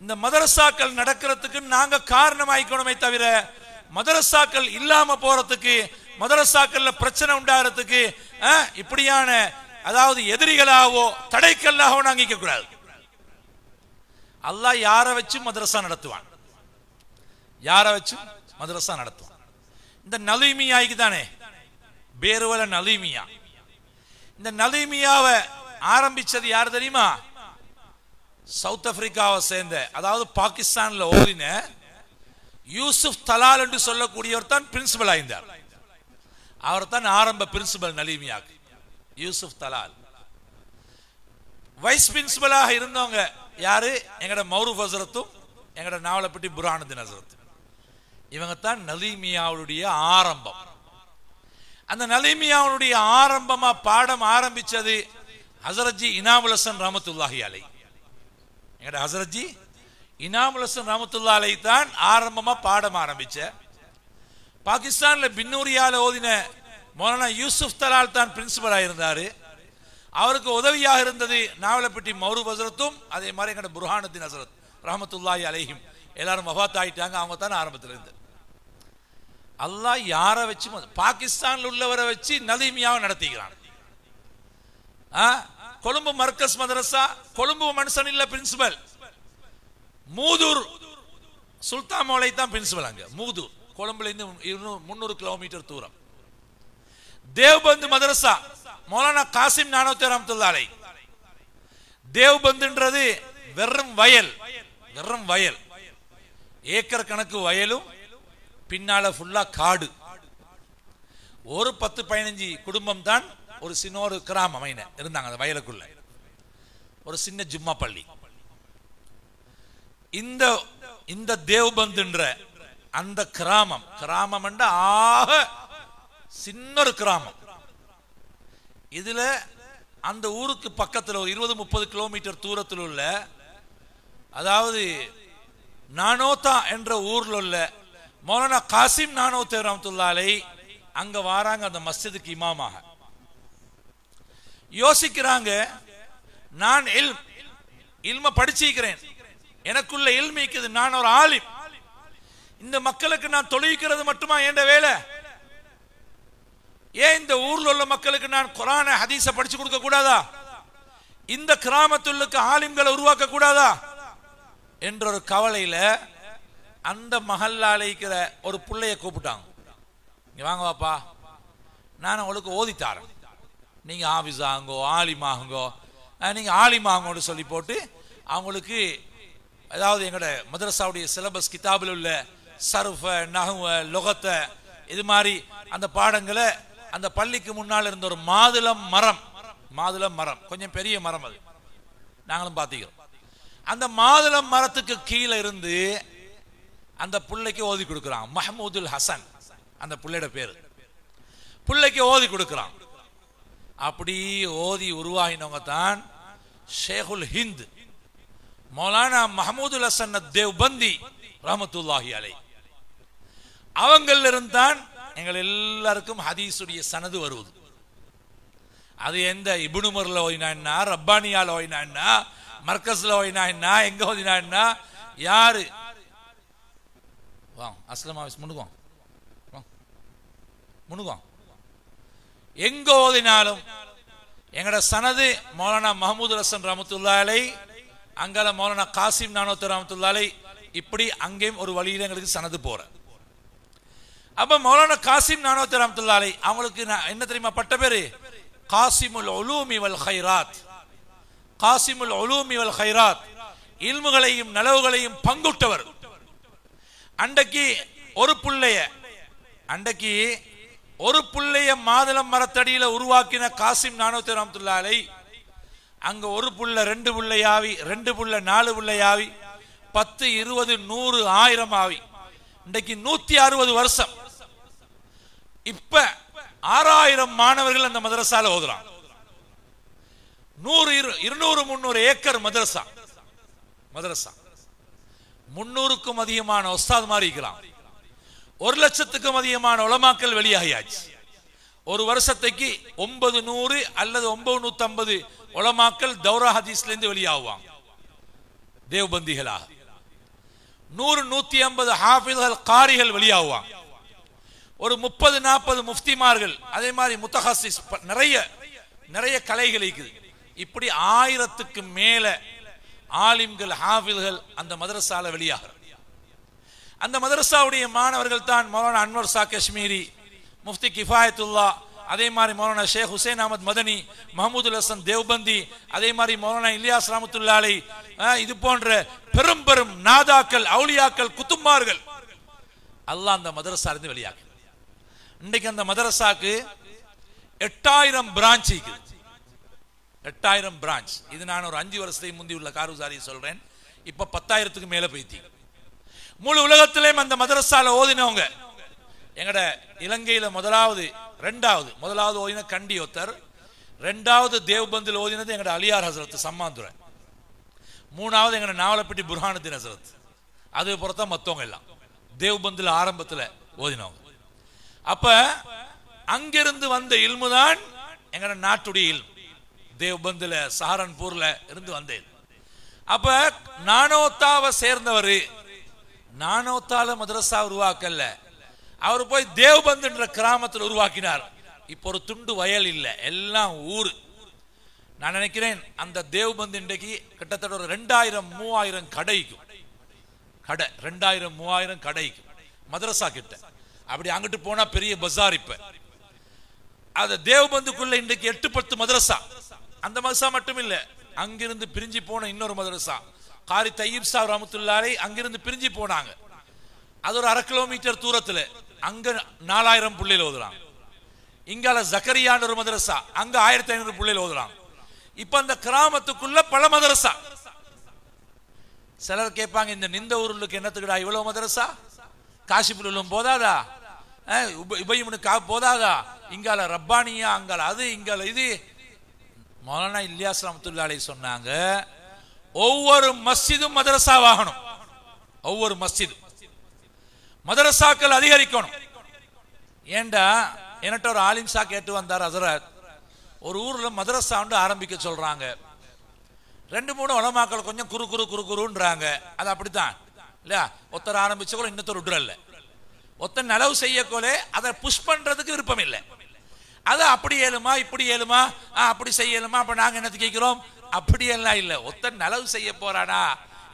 [SPEAKER 1] இந்த மதரசாக்கள் நடக்கிறதுக்கு நாங்க காரணமாயிக்கணுமே தவிர, மதரசாக்கள் இல்லாம போறதுக்கு, மதரசாக்கள்ல பிரச்சனை உண்டாகிறதுக்கு இப்படியான அதாவது எதிரிகளாகவோ தடைக்கல்லாகவோ நாங்க நிக்க கூடாது. அல்லாஹ் யாரை வச்சு மதரசா நடத்துவான், யாரை வச்சு மதரசா நடத்துவான். இந்த நலீமியாய்க்கு தானே பேருவல நலீமியா. இந்த நலீமியாவை ஆரம்பிச்சது யார் தெரியுமா? சவுத் ஆப்பிரிக்காவை சேர்ந்த, அதாவது பாகிஸ்தான்ல ஓதின யூசுப் தலால் என்று சொல்லக்கூடியவர் தான் பிரின்சிபல் ஆயிருந்தார். அவர் தான் ஆரம்ப பிரின்சிபல் நலீமியாக்கு, யூசுப் தலால். வைஸ் பிரின்சிபலாக இருந்தவங்க யாரு? எங்கட மௌரூஃப் ஹசரத்தும் எங்கட நாவலப்பட்டி புரானுதீன் ஹசரத்தும். இவங்க தான் நலீமியாவுடைய ஆரம்பம். அந்த நலீமியாவுடைய ஆரம்பமா பாடம் ஆரம்பிச்சது ஹசரத்ஜி இனாமுல் ஹசன் ரஹ்மத்துல்லாஹி அலைஹி. எங்கட ஹசரத்ஜி இனாமுல் ஹசன் ரஹ்மத்துல்லாஹி அலைஹி தான் ஆரம்பமா பாடம் ஆரம்பிச்ச. பாகிஸ்தான்ல பின்னூரியால ஓதின மௌலானா யூசுப் தலால் தான் பிரின்சிபலா இருந்தாரு. அவருக்கு உதவியாக இருந்தது நாவலப்பட்டி மௌரூஃப் ஹசரத்தும், அதே மாதிரி எங்கட புர்ஹானுதீன் ஹசரத் ரஹ்மத்துல்லாஹி அலைஹிம். எல்லாரும் வஃபாத் ஆயிட்டாங்க, அவங்க தான் ஆரம்பத்தில் இருந்து. அல்லாஹ் யாரை வச்சு, பாகிஸ்தான்ல உள்ளவரை வச்சு நலீமியாவை நடத்திக்கிறான். கொழும்பு மர்கஸ் மதரசா, கொழும்பு மனுஷன் இல்ல பிரின்சிபல், மூதூர் சுல்தான் மௌலை தான் பிரின்சிபல். அங்க மூதூர் கொழும்புல இருந்து 300 கிலோமீட்டர் தூரம். தேவ்பந்து மதரசா மௌலானா காசிம் நானோத்தி ரஹ்மத்துல்லாஹி அலைஹி. தேவ்பந்துன்றது வெறும் வயல், வெறும் வயல், ஏக்கர் கணக்கு வயலும் பின்னால ஃபுல்லா காடு. ஒரு 10-15 குடும்பம் தான் ஒரு சின்ன ஒரு கிராமம் இருந்தாங்க அந்த வயலுக்குள்ள, ஒரு சின்ன ஜும்மா பள்ளி. இந்த தேவ்பந்துன்ற அந்த கிராமம், கிராமம் ஆக சின்ன ஒரு கிராமம். இதுல அந்த ஊருக்கு பக்கத்தில் ஒரு 20-30 கிலோமீட்டர் தூரத்தில் உள்ள, அதாவது நானோத்தா என்ற ஊர்ல உள்ள மௌலானா காசிம் நானோத்தி ரஹ்மத்துல்லாஹி அலைஹி அங்க வாராங்க அந்த மஸ்ஜிதுக்கு இமாமாக. யோசிக்கிறாங்க, நான் இல்ம படிச்சிருக்கிறேன், எனக்குள்ள இல்மிக்குது, நான் ஒரு ஆலிம். இந்த மக்களுக்கு நான் தொழுவிக்கிறது மட்டுமா என்ற வேலை? ஏன் இந்த ஊர்ல உள்ள மக்களுக்கு நான் குர்ஆனை ஹதீஸை படிச்சு கொடுக்க கூடாதா? இந்த கிராமத்துள்ளுக்கு ஆலிம்களை உருவாக்க கூடாதா என்ற ஒரு கவலையில அந்த மஹல்லால இருக்கிற ஒரு பிள்ளைய கூப்பிட்டாங்க. இங்க வாங்க வாப்பா, நான் உங்களுக்கு ஓதித்தாரேன், நீங்க ஆபிஸாங்கோ ஆலிமாகுங்கோ, நீங்க ஆலிமாங்கோன்னு சொல்லி போட்டு அவங்களுக்கு அதாவது எங்களோட மதரசாவுடைய சிலபஸ் கிதாபில் உள்ள சர்ஃப நஹ்வ லுகத்தை இது மாதிரி அந்த பாடங்களை அந்த பள்ளிக்கு முன்னால் இருந்த ஒரு மாதுளம் மரம் கொஞ்சம் பெரிய மரம், அது நாங்களும் பார்த்துக்கிறோம். அந்த மாதுளம் மரத்துக்கு கீழே இருந்து அந்த பிள்ளைக்கு ஓதி கொடுக்குறான். மஹமூதுல் ஹசன் அந்த பிள்ளையோட பேரு. பிள்ளைக்கு ஓதி கொடுக்குறான். அப்படி ஓதி உருவாகினவங்க தான் ஷேகுல் ஹிந்த் மௌலானா மஹமூதுல் ஹசன் தேவ்பந்தி ரஹ்மத்துல்லாஹி அலைஹி. அவங்கள இருந்தான் எங்கள் எல்லாருக்கும் ஹதீஸுடைய சனது வருவது. அது எந்த இப்னு உமர்ல ஓதினா என்ன, ரப்பானியால ஓதினா என்ன, மர்கஸ்ல ஓதினா என்ன, எங்க ஓதினா என்ன, யாரு வா அஸ்லாம் ஆஃபீஸ் முன்னுக்குவான் எங்க ஓதினாலும் எங்கட சனது மௌலானா மஹமூதுல் ஹசன் ரஹ்மத்துல்லாஹி அலைஹி, அங்கால மௌலானா காசிம் நானோத்தர் ரஹ்மத்துல்லாஹி அலைஹி, இப்படி அங்கேயும் ஒரு வழியில எங்களுக்கு சனது போற. அப்ப மௌலானா காசிம் நானோத்தர் ரஹ்மத்துல்லாஹி அலைஹி அவங்களுக்கு என்ன தெரியுமா பட்ட பேரு? காசிமுல் உலூமி வல் கைராத். காசிமுல் உலூமி வல் கைராத், இல்முகளையும் நலவுகளையும் பங்குட்டவர். அன்றைக்கு ஒரு புள்ளைய மாதுளம் மரத்தடியில உருவாக்கின காசிம் நானோத்தர் ரஹ்மத்துல்லாஹி அலைஹி அங்க ஒரு புள்ள 2 புள்ளையாவி, 2 புள்ள 4 புள்ளையாவி, 10 20 100 1000 ஆவி, இன்றைக்கு 160 வருஷம். இப்ப 6000 மாணவர்கள் அந்த மதரசால ஓதுறாங்க. 100 200 300 ஏக்கர் மதரசா 300க்கும் அதிகமான உஸ்தாத் மாதிரி இருக்கிறான். 1 லட்சத்துக்கும் அதிகமான உலமாக்கள் வெளியாகியாச்சு. ஒரு வருஷத்துக்கு 900 அல்லது 950 உலமாக்கள் தௌரா ஹதீஸ்ல இருந்து வெளியாகுவாங்க தேவ்பந்திகளாக. 100-150 ஹாஃபிஸ்கள் காரிகள் வெளியாகுவாங்க. ஒரு 30-40 முஃப்திமார்கள், அதே மாதிரி முத்தஹஸ்ஸிஸ், நிறைய கலைகள் இருக்குது. இப்படி 1000க்கு மேல ஆலிம்கள் ஹாஃபிஸ்கள் அந்த மதரசால வெளியாகிறார். அந்த மதரசாவுடைய மாணவர்கள் தான் மௌலானா அன்வர் ஷா காஷ்மீரி, முஃப்தி கிஃபாயத்துல்லா, அதே மாதிரி மௌலானா ஷேக் ஹுசைன் அஹமத் மதனி, மஹமூதுல் ஹசன் தேவ்பந்தி, அதே மாதிரி மௌலானா இலியாஸ் ரஹ்மத்துல்லாஹி அலைஹி, இது போன்ற பெரும் பெரும் நாதாக்கள், அவுலியாக்கள், குத்துமார்கள் அல்லாஹ் அந்த மதரசா இருந்து வெளியாக்கு. இன்னைக்கு அந்த மதரசாக்கு 8000 பிரான்ச் இருக்குது. 8000 பிரான்ச். இது நான் ஒரு 5 வருஷத்துக்கு முந்தி உள்ள காரூசாரி சொல்றேன். இப்ப 10,000க்கு மேல போயிட்டு முழு உலகத்திலேயும் அந்த மதரசால ஓதினவங்க. எங்கட இலங்கையில முதலாவது ஓதின கண்டி ஒத்தர், 2வது தேவ்பந்தில் ஓதினது எங்கட அலியார் ஹசரத் சம்மாந்துரை, 3வது எங்கட நாவலப்பட்டி புர்ஹானுத்தீன் ஹசரத். அது பொறுத்தா மத்தவங்க எல்லாம் தேவ்பந்தில் ஆரம்பத்துல ஓதினவங்க. அப்ப அங்கிருந்து வந்த இல்முதான் எங்கட நாட்டுடைய இல்மு. தேவ்பந்தில சஹரன்பூர்ல இருந்து வந்தேன். அப்ப நானோத்தாவை சேர்ந்தவர், நானோத்தால மதரசா உருவாக்கல்ல, அவர் போய் தேவ்பந்துன்ற கிராமத்தில் உருவாக்கினார். இப்போ ஒரு துண்டு வயல் இல்லை, எல்லாம் ஊரு. நான் நினைக்கிறேன் அந்த தேவ்பந்து இன்றைக்கு கிட்டத்தட்ட ஒரு 2000-3000 கடைக்கும், 2000-3000 கடைக்கும் மதரசா கிட்ட. அப்படி அங்கிட்டு போனா பெரிய பஜார். இப்ப அது தேவ்பந்துக்குள்ள இன்றைக்கு 8-10 மதரசா. அந்த மதரசா மட்டும் இல்ல, அங்கிருந்து பிரிஞ்சு போன இன்னொரு மதரசா காரி தையீப் சாஹிப் ரஹ்மத்துல்லாஹி அலைஹி அங்கிருந்து பிரிஞ்சு போனாங்க. அது ஒரு 1/2 கிலோமீட்டர் தூரத்துல. அங்க 4000 பிள்ளைகள் ஓதுறாங்க. இங்கால ஜக்கரியான் ஒரு மதரசா, அங்க 1500 பிள்ளைகள் ஓதுறாங்க. இப்ப அந்த கிராமத்துக்குள்ள பல மதரசா. சிலர் கேட்பாங்க, இந்த நிந்த ஊருக்கு என்னத்துக்குடா இவ்வளவு மதரசா? காசிபுல்லும் போதாதா? உபயமுனுக்கா போதாதா? இங்கால ரப்பானியா, அங்கால அது, இங்கால இது. மௌலானா இலியாஸ் ரஹ்மத்துல்லாஹி அலைஹி சொன்னாங்க, ஒவ்வொரு மஸ்ஜிதும் மதரசாவாகணும். ஒவ்வொரு மஸ்ஜிதும் மதரசாக்கள் அதிகரிக்கணும். ஏண்டா என்கிட்ட ஒரு ஆலிம் ஷா கேட்டு வந்தார், ஹசரத் ஒரு ஊர்ல மதரசா ஆரம்பிக்க சொல்றாங்க, ரெண்டு மூணு உலமாக்கள் கொஞ்சம் குறுன்றாங்க. அது அப்படித்தான் இல்லையா? ஒருத்தர் ஆரம்பிச்ச கூட இன்னொருத்தர் விடுறல்ல. ஒருத்தர் நலவு செய்யக்கோலே அதை புஷ் பண்றதுக்கு விருப்பம் இல்லை. அது அப்படி ஏழுமா இப்படி ஏழுமா அப்படி செய்யலுமா, அப்ப நாங்க என்ன கேட்கிறோம்? அப்படியெல்லாம் இல்லை. ஒருத்தர் நலவு செய்ய போறானா,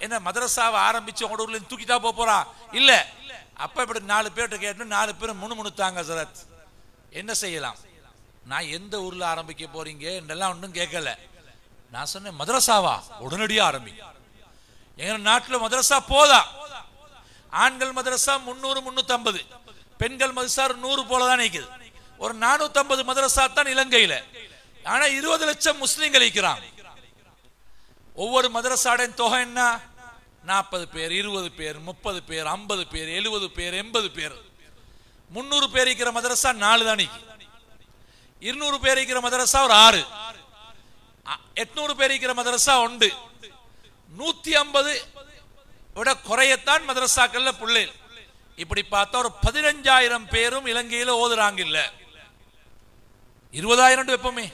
[SPEAKER 1] என்ன மதரசாவை ஆரம்பிச்சு உங்க ஊர்ல தூக்கிட்டா போறா இல்ல. அப்ப இப்படி 4 பேர்கிட்ட கேட்டு 4 பேரும் முணுமுணுத்தாங்க. சரத் என்ன செய்யலாம்? நான் எந்த ஊர்ல ஆரம்பிக்க போறீங்க என்றெல்லாம் ஒன்றும் கேட்கல. நான் சொன்னேன் மதரசாவா உடனடியா ஆரம்பி. எங்க நாட்டில் மதரசா போதா. ஆண்கள் மதரசா 300 350, பெண்கள் மதரசா 100 போலதான் நிற்குது. ஒரு 450 மதரசா தான் இலங்கையில. ஆனா 20 லட்சம் முஸ்லிம்கள் இருக்கிறாங்க. ஒவ்வொரு மதரசாட தொகை என்ன? 40 பேர், 20 பேர், 30 பேர், 50 பேர், 70 பேர், 80 பேர். 300 பேர் இருக்கிற மதரசா 4 தான். 200 பேர் இருக்கிற மதரசா ஒரு 6, 800 பேர் இருக்கிற மதரசா 1, 150 விட குறையத்தான் மதரசாக்கள்ல பிள்ளைகள். இப்படி பார்த்தா ஒரு 15,000 பேரும் இலங்கையில ஓதுறாங்க. இல்ல 20,000 எப்பவுமே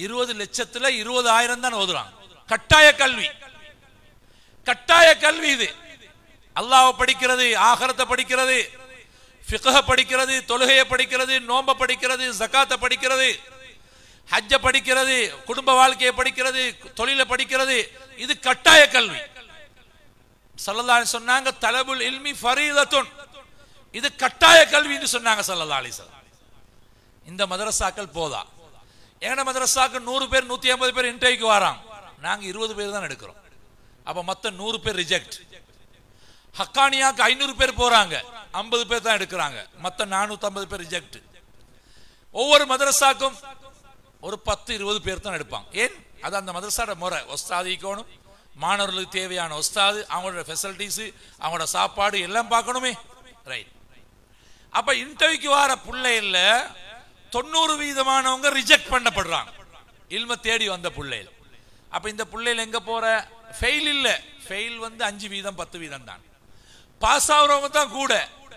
[SPEAKER 1] 20 லட்சத்துல 20,000 தான் ஓதுறாங்க. கட்டாய கல்வி, கட்டாய கல்வி இது. அல்லாஹ்வை படிக்கிறது, ஆகிரத்தை படிக்கிறது, ஃபிக்ஹ படிக்கிறது, தொழுகையை படிக்கிறது, நோன்பை படிக்கிறது, ஜகாத்தை படிக்கிறது, ஹஜ்ஜ படிக்கிறது, குடும்ப வாழ்க்கையை படிக்கிறது, தொழிலை படிக்கிறது. இது கட்டாய கல்வி. ஸல்லல்லாஹு அலைஹி சொன்னாங்க தலபுல் இல்மி ஃபரீதத்துன், இது கட்டாய கல்வின்னு சொன்னாங்க ஸல்லல்லாஹு அலைஹி வஸல்லம். இந்த மதரசாக்கள் போதா. எங்கட மதரசாக்கு 100 பேர் 150 பேர் இன்டர்வியூக்கு வராங்க. நாங்க 20 பேர் தான் எடுக்கிறோம். அப்ப மொத்த 100 பேர் ரிஜெக்ட். ஹக்கானியாக்கு 500 பேர் போறாங்க, 50 பேர் தான் எடுக்கிறாங்க. மொத்த 450 பேர் ரிஜெக்ட். ஒவ்வொரு மதரசாக்கும் ஒரு 10-20 பேர் தான் எடுப்பாங்க. ஏன்? அது அந்த மதரசாட முறை. உஸ்தாதிக்கணும், மாணவர்களுக்கு தேவையான உஸ்தாது, அவங்களோட ஃபெசிலிட்டிஸ், அவங்களோட சாப்பாடு எல்லாம் பார்க்கணுமே. ரைட். அப்ப இன்டர்வியூக்கு வர பிள்ளைல 90% ரிஜெக்ட் பண்ணப்படுறாங்க, இல்ம தேடி வந்த பிள்ளைகள். அப்ப இந்த பிள்ளைகள் எங்க போற? ஃபெயில் இல்ல, ஃபெயில் 5% 10% தான். பாஸ் ஆகுறவங்க தான் கூட.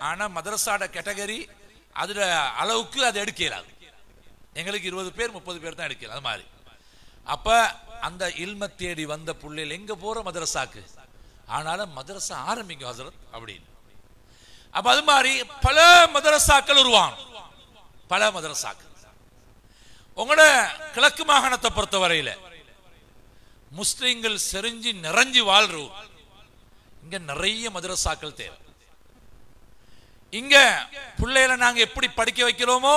[SPEAKER 1] ஆனா மதரசாட கேட்டகரி அதுல அளவுக்கு அது எடுக்கலாது. எங்களுக்கு 20 பேர் 30 பேர் தான் எடுக்கலாம். அது மாதிரி அப்ப அந்த இல்ம தேடி வந்த பிள்ளைகள் எங்க போற? மதரசாக்கு. ஆனாலும் மதரசா ஆரம்பிக்கும் ஹசரத் அப்படின்னு. அப்ப அது மாதிரி பல மதரசாக்கள் உருவாகும், பல மதரசாக்கள். உங்களோட கிழக்கு மாகாணத்தை பொறுத்தவரையில முஸ்லிம்கள் செறிஞ்சி நிறைஞ்சி வாழ்றோம். இங்க நிறைய மதரசாக்கள் தேவை. இங்க பிள்ளைகளை நாங்க எப்படி படிக்க வைக்கிறோமோ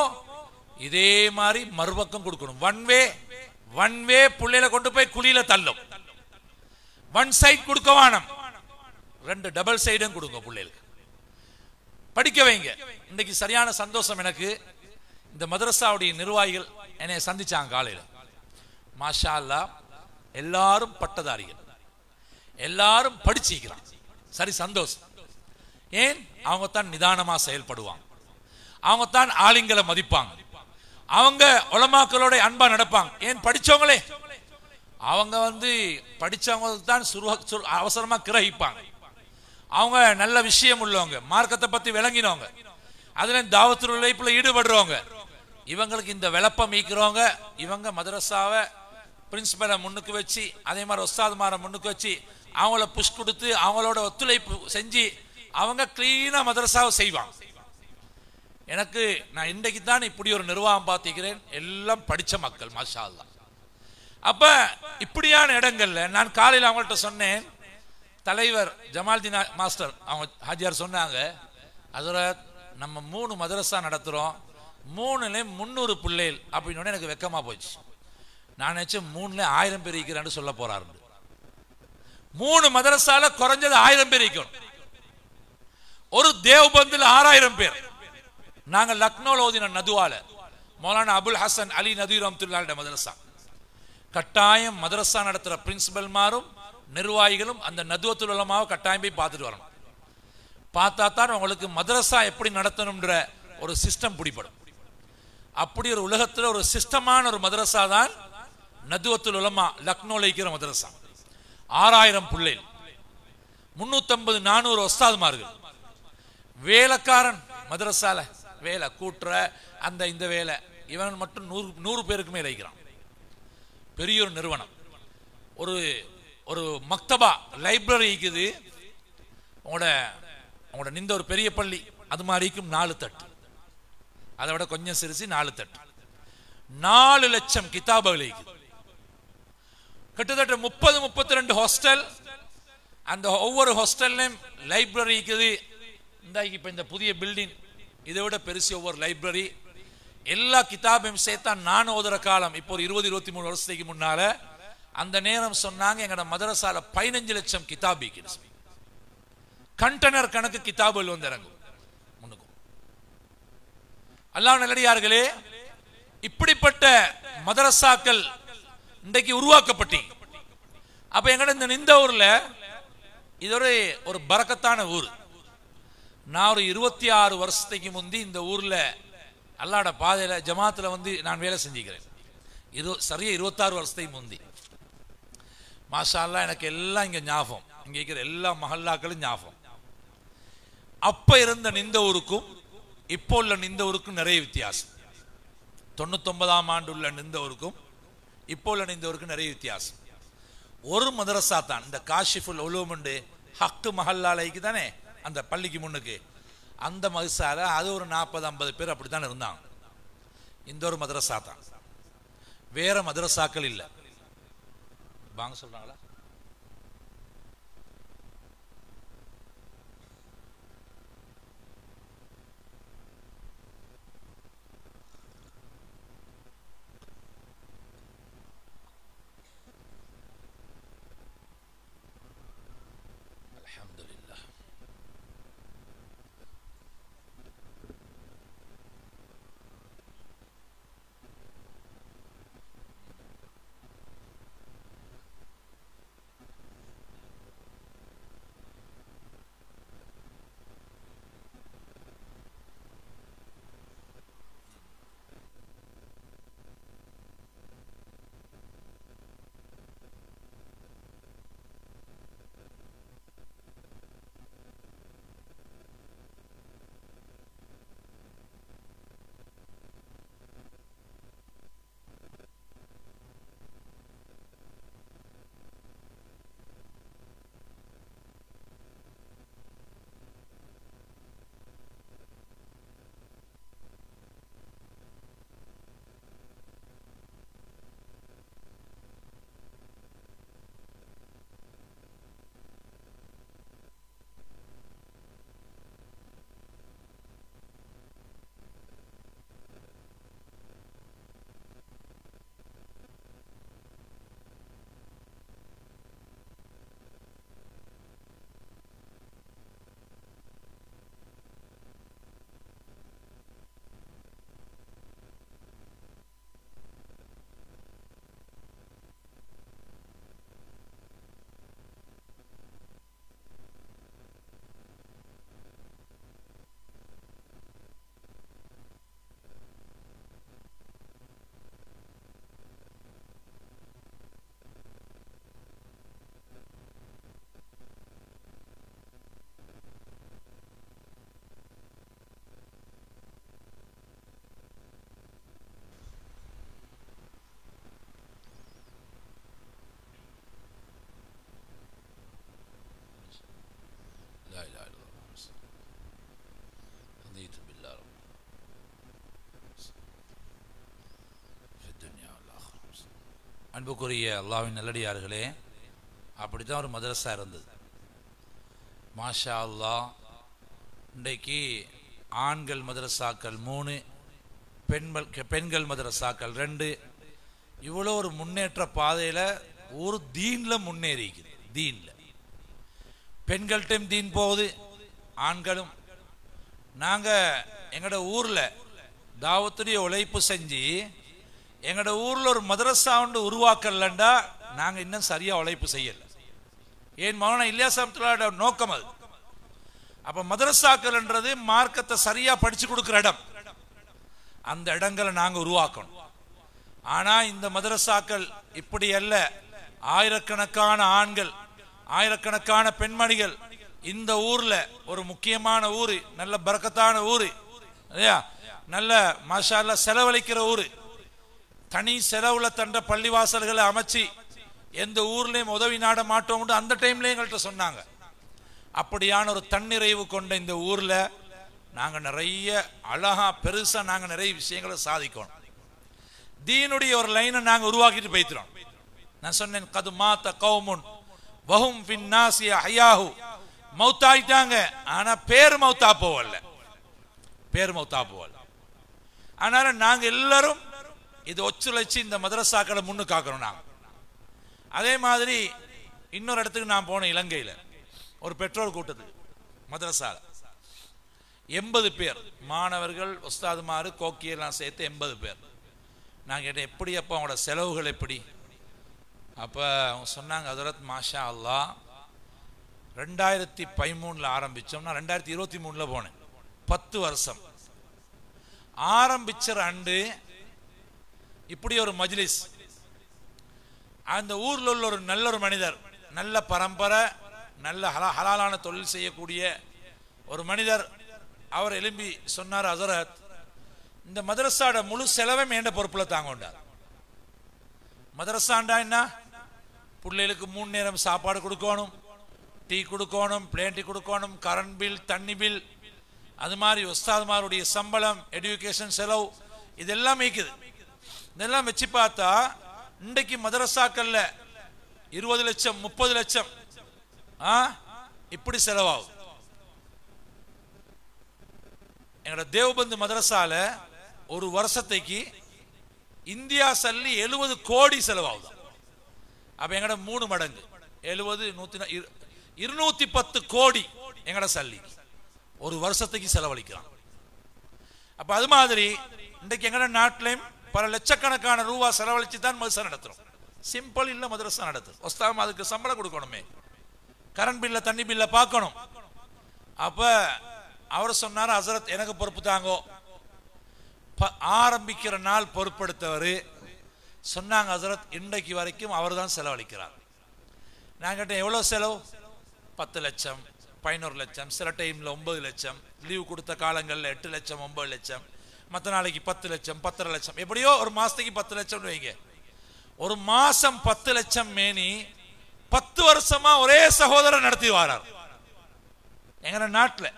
[SPEAKER 1] இதே மாதிரி மறுபக்கம் கொடுக்கணும். ஒன் வே பிள்ளைகளை கொண்டு போய் குழியில தள்ளும். ஒன் சைட் கொடுக்க வேணும், 2 டபுள் சைடும் கொடுங்க பிள்ளைகளுக்கு. படிக்க வைங்க. இன்னைக்கு சரியான சந்தோஷம் எனக்கு. இந்த மதரசாவுடைய நிர்வாகிகள் என்னை சந்திச்சாங்க காலையில. மாஷா அல்லாஹ், எல்லாரும் பட்டதாரிகள், எல்லாரும் படிச்சிக்கிறான். சரி, சந்தோஷம். ஏன்? அவங்க தான் நிதானமா செயல்படுவாங்க, அவங்க தான் ஆளுங்களை மதிப்பாங்க, அவங்க உலமாக்களோட அன்பா நடப்பாங்க. ஏன்? படிச்சவங்களே. அவங்க படிச்சவங்க தான் அவசரமா கிரகிப்பாங்க. அவங்க நல்ல விஷயம் உள்ளவங்க, மார்க்கத்தை பத்தி விளங்கினவங்க, அதுல தாவத்துல் உழைப்புல ஈடுபடுறவங்க. இவங்களுக்கு இந்த விளப்பம் ஈக்கிறவங்க. இவங்க மதரசாவை பிரின்சிபலை முன்னுக்கு வச்சு, அதே மாதிரி உஸ்தாதுமாரை முன்னுக்கு வச்சு அவங்கள புஷ் கொடுத்து அவங்களோட ஒத்துழைப்பு செஞ்சு அவங்க கிளீனா மதரசாவை செய்வாங்க. நான் இன்றைக்கு தான் இப்படி ஒரு நிர்வாகம் பார்த்திக்கிறேன். எல்லாம் படிச்ச மக்கள், மாஷா அல்லாஹ். அப்ப இப்படியான இடங்கள்ல நான் காலையில் அவங்கள்ட்ட சொன்னேன். தலைவர் ஜமால்தீன் மாஸ்டர் அவங்க ஹாஜியார் சொன்னாங்க, ஹஜ்ரத் நம்ம 3 மதரசா நடத்துறோம், 3ல 300 பிள்ளைகள் அப்படின்னு. எனக்கு வெக்கமா போச்சு. நான் நினைச்சேன் 3ல 1000 பேர் இருக்கிறான்னு சொல்ல போறாரு. 3 மதரசால குறைஞ்சது 1000 பேர் இருக்கணும். ஒரு தேவ்பந்தில் 6000 பேர். நாங்க லக்னோல ஓதின நதுவால மௌலானா அபுல் ஹசன் அலி நதீர் ரஹ்மத்துல்லாஹி மதரசா. கட்டாயம் மதரசா நடத்துற பிரின்சிபல் மாரும் நிர்வாகிகளும் அந்த நதுவத்துல் உலமாவை கட்டாயம் போய் பார்த்துட்டு வரணும். பார்த்தா தான் உங்களுக்கு மதரசா எப்படி நடத்தணும்ன்ற ஒரு சிஸ்டம் பிடிப்படும். அப்படி ஒரு உலகத்தில் ஒரு சிஸ்டமான ஒரு மதரசா தான் நதுவத்துல் உலமா லக்னோல இருக்கிற மதரசா. 6000 பிள்ளைகள், 350 400 உஸ்தாதுமார்கள், வேலைக்காரன் மதரசால வேலை கூட்டுற அந்த இந்த வேலை, இவன் மட்டும் 100 பேருக்கு மேல இருக்கிறான். பெரிய ஒரு நிறுவனம். ஒரு ஒரு மக்தபா லைப்ரரி இருக்குது. உங்களோட நின்ற ஒரு பெரிய பள்ளி அது மாதிரிக்கும் 4 தட்டு, அதை விட கொஞ்சம் சிறுசி 4 தட்டு, 4 லட்சம் கிதாபுகள் இருக்குது. கிட்டத்தட்ட 30-32 ஹாஸ்டல். அந்த ஒவ்வொரு ஹாஸ்டல்லையும் லைப்ரரி இருக்குது. இப்ப இந்த புதிய பில்டிங் இதை விட பெருசு ஒவ்வொரு லைப்ரரி. எல்லா கிதாபையும் சேர்த்தா நான் ஓதுற காலம் இப்போ ஒரு 20-23 வருஷத்துக்கு முன்னால அந்த நேரம் சொன்னாங்க எங்கட மதரசால 15 லட்சம் கிதாபி கண்டெய்னர் கணக்கு கிதாபுகள் வந்து இறங்கும் முன்னுக்கும். அல்லாஹ் நல்லடியார்களே, இப்படிப்பட்ட மதரசாக்கள் இன்றைக்கு உருவாக்கப்பட்டீங்க. அப்ப எங்கட இந்த ஊர்ல இது ஒரு பரக்கத்தான ஊர். நான் ஒரு 26 வருஷத்துக்கு முந்தி இந்த ஊர்ல அல்லாஹ்ட பாதையில ஜமாத்துல வந்து நான் வேலை செஞ்சுக்கிறேன். சரியா 26 வருஷத்துக்கு முந்தி. மாஷா அல்லாஹ், எனக்கு எல்லாம் இங்க ஞாபகம், இங்க இருக்கிற எல்லா மஹல்லாக்களும் ஞாபகம். அப்ப இருந்த நிந்த ஊருக்கும் இப்போ உள்ள நிந்த ஊருக்கும் நிறைய வித்தியாசம். 99ஆம் ஆண்டு உள்ள நிந்த ஊருக்கும் இப்போ உள்ள நிந்த ஊருக்கும் நிறைய வித்தியாசம். ஒரு மதரசா தான் இந்த காஷிஃபுல் உலூம் ஹக்கு மஹல்லாலைக்கு தானே அந்த பள்ளிக்கு முன்னுக்கு அந்த மதரசால அது ஒரு 40-50 பேர் அப்படித்தான் இருந்தாங்க. இந்த ஒரு மதரசா தான், வேற மதரசாக்கள் இல்லை. வாங்க சொல்றாங்களா? அன்புக்குரிய அல்லாஹ்வின் நல்லடியார்களே, அப்படித்தான் ஒரு மதரசா இருந்தது. மாஷா அல்லாஹ், இன்றைக்கு ஆண்கள் மதரசாக்கள் 3, பெண்கள் மதரசாக்கள் 2, இவ்வளோ ஒரு முன்னேற்ற பாதையில் ஒரு தீன்ல முன்னேறிக்குது. தீன்ல பெண்கள்கிட்டையும் தீன் போகுது, ஆண்களும். நாங்கள் எங்களோட ஊரில் தாவத்துடைய உழைப்பு செஞ்சு எங்களோட ஊரில் ஒரு மதரசா ஒன்று உருவாக்கலண்டா நாங்கள் இன்னும் சரியாக உழைப்பு செய்யலை. ஏன் மௌலானா இல்யாஸ் ரஹ்மத்துல்லாஹி நோக்கம் அது. அப்போ மதரசாக்கள்ன்றது மார்க்கத்தை சரியாக படித்து கொடுக்குற இடம். அந்த இடங்களை நாங்கள் உருவாக்கணும். ஆனால் இந்த மதரசாக்கள் இப்படி அல்ல. ஆயிரக்கணக்கான ஆண்கள், ஆயிரக்கணக்கான பெண்மணிகள் இந்த ஊரில், ஒரு முக்கியமான ஊர், நல்ல பரக்கத்தான ஊர், நல்ல மாஷா அல்லாஹ் செலவழிக்கிற ஊர், தனி செலவுல தண்ட பள்ளிவாசல்களை அமைச்சு எந்த ஊர்லேயும் உதவி நாட மாட்டோம்னு அந்த டைம்லேயும் எங்கள்கிட்ட சொன்னாங்க. அப்படியான ஒரு தன்னிறைவு கொண்ட இந்த ஊரில் நாங்கள் நிறைய அழகா பெருசாக நாங்கள் நிறைய விஷயங்களை சாதிக்கணும். தீனுடைய ஒரு லைனை நாங்கள் உருவாக்கிட்டு போய்க்கிறோம். நான் சொன்னேன், கது மாத்த கௌமுன் வஹும் ஃபின்னாஸி அஹ்யாஹு, மௌத்தாயிட்டாங்க ஆனால் பேர் மௌத்தா போவல்ல, பேர் மௌத்தா போவல்ல. அதனால நாங்கள் எல்லாரும் இது ஒச்சுழைச்சி இந்த மதரசாக்களை முன்னு காக்கிறோம். நாங்கள் அதே மாதிரி இன்னொரு இடத்துக்கு நான் போனேன், இலங்கையில் ஒரு பெற்றோர் கூட்டத்துக்கு மதரசால 80 பேர் மாணவர்கள், உஸ்தாதுமாரு, கோக்கியெல்லாம் சேர்த்து 80 பேர். நான் கேட்டேன், எப்படி அப்போ அவங்களோட செலவுகள் எப்படி? அப்போ அவங்க சொன்னாங்க, ஹஜ்ரத் மாஷா அல்லாஹ் 2013 ஆரம்பித்தோம், நான் 2023 போனேன். 10 வருஷம் ஆரம்பிச்ச அண்டு இப்படி ஒரு மஜ்லிஸ். அந்த ஊரில் உள்ள ஒரு நல்ல ஒரு மனிதர், நல்ல பரம்பரை, நல்ல ஹலாலான தொழில் செய்யக்கூடிய ஒரு மனிதர், அவர் எழும்பி சொன்னார், ஹஜ்ரத் இந்த மதரசாட முழு செலவை என்ற பொறுப்பில் தாங்கொண்டார். மதரசாண்டா என்ன? பிள்ளைகளுக்கு 3 நேரம் சாப்பாடு கொடுக்கணும், டீ கொடுக்கணும், பிளேன் டீ கொடுக்கணும், கரண்ட் பில், தண்ணி பில், அது மாதிரி உஸ்தாதுமாருடைய சம்பளம், எஜுகேஷன் செலவு, இதெல்லாம் இருக்குது. இதெல்லாம் வச்சு பார்த்தா இன்றைக்கு மதரசாக்கள்ல 20 லட்சம் 30 லட்சம் இப்படி செலவாகும். எங்களோட தேவபந்து மதரசால ஒரு வருஷத்துக்கு இந்தியா சல்லி 70 கோடி செலவாகுது. அப்ப எங்கட 3 மடங்கு 70 210 கோடி எங்கட சல்லி ஒரு வருஷத்துக்கு செலவழிக்கலாம். அப்ப அது மாதிரி இன்றைக்கு எங்கட நாட்டிலையும் பல லட்சக்கணக்கான ரூபா செலவழிச்சு தான் மதரசா நடத்துறோம். சிம்பிள் இல்ல மதரசா நடத்தும். ஒஸ்தாம் அதுக்கு சம்பளம் கொடுக்கணுமே, கரண்ட் பில்ல, தண்ணி பில்ல பார்க்கணும். அப்ப அவர் சொன்னார், ஹஜ்ரத் எனக்கு பொறுப்பு தாங்கோ. ஆரம்பிக்கிற நாள் பொறுப்படுத்தவர் சொன்னாங்க, ஹஜ்ரத் இன்றைக்கு வரைக்கும் அவர் தான் செலவழிக்கிறார். நான் கேட்டேன், எவ்வளோ செலவு? 10 லட்சம் 11 லட்சம், சில டைம்ல 9 லட்சம், லீவ் கொடுத்த காலங்களில் 8 லட்சம் 9 லட்சம், மற்ற நாளைக்கு 10 லட்சம் 10.5 லட்சம், எப்படியோ ஒரு மாசத்துக்கு 10 லட்சம் வைங்க. ஒரு மாசம் 10 லட்சம் மேனி 10 வருஷமா ஒரே சகோதரர் நடத்தி வாரார் எங்க நாட்டில்.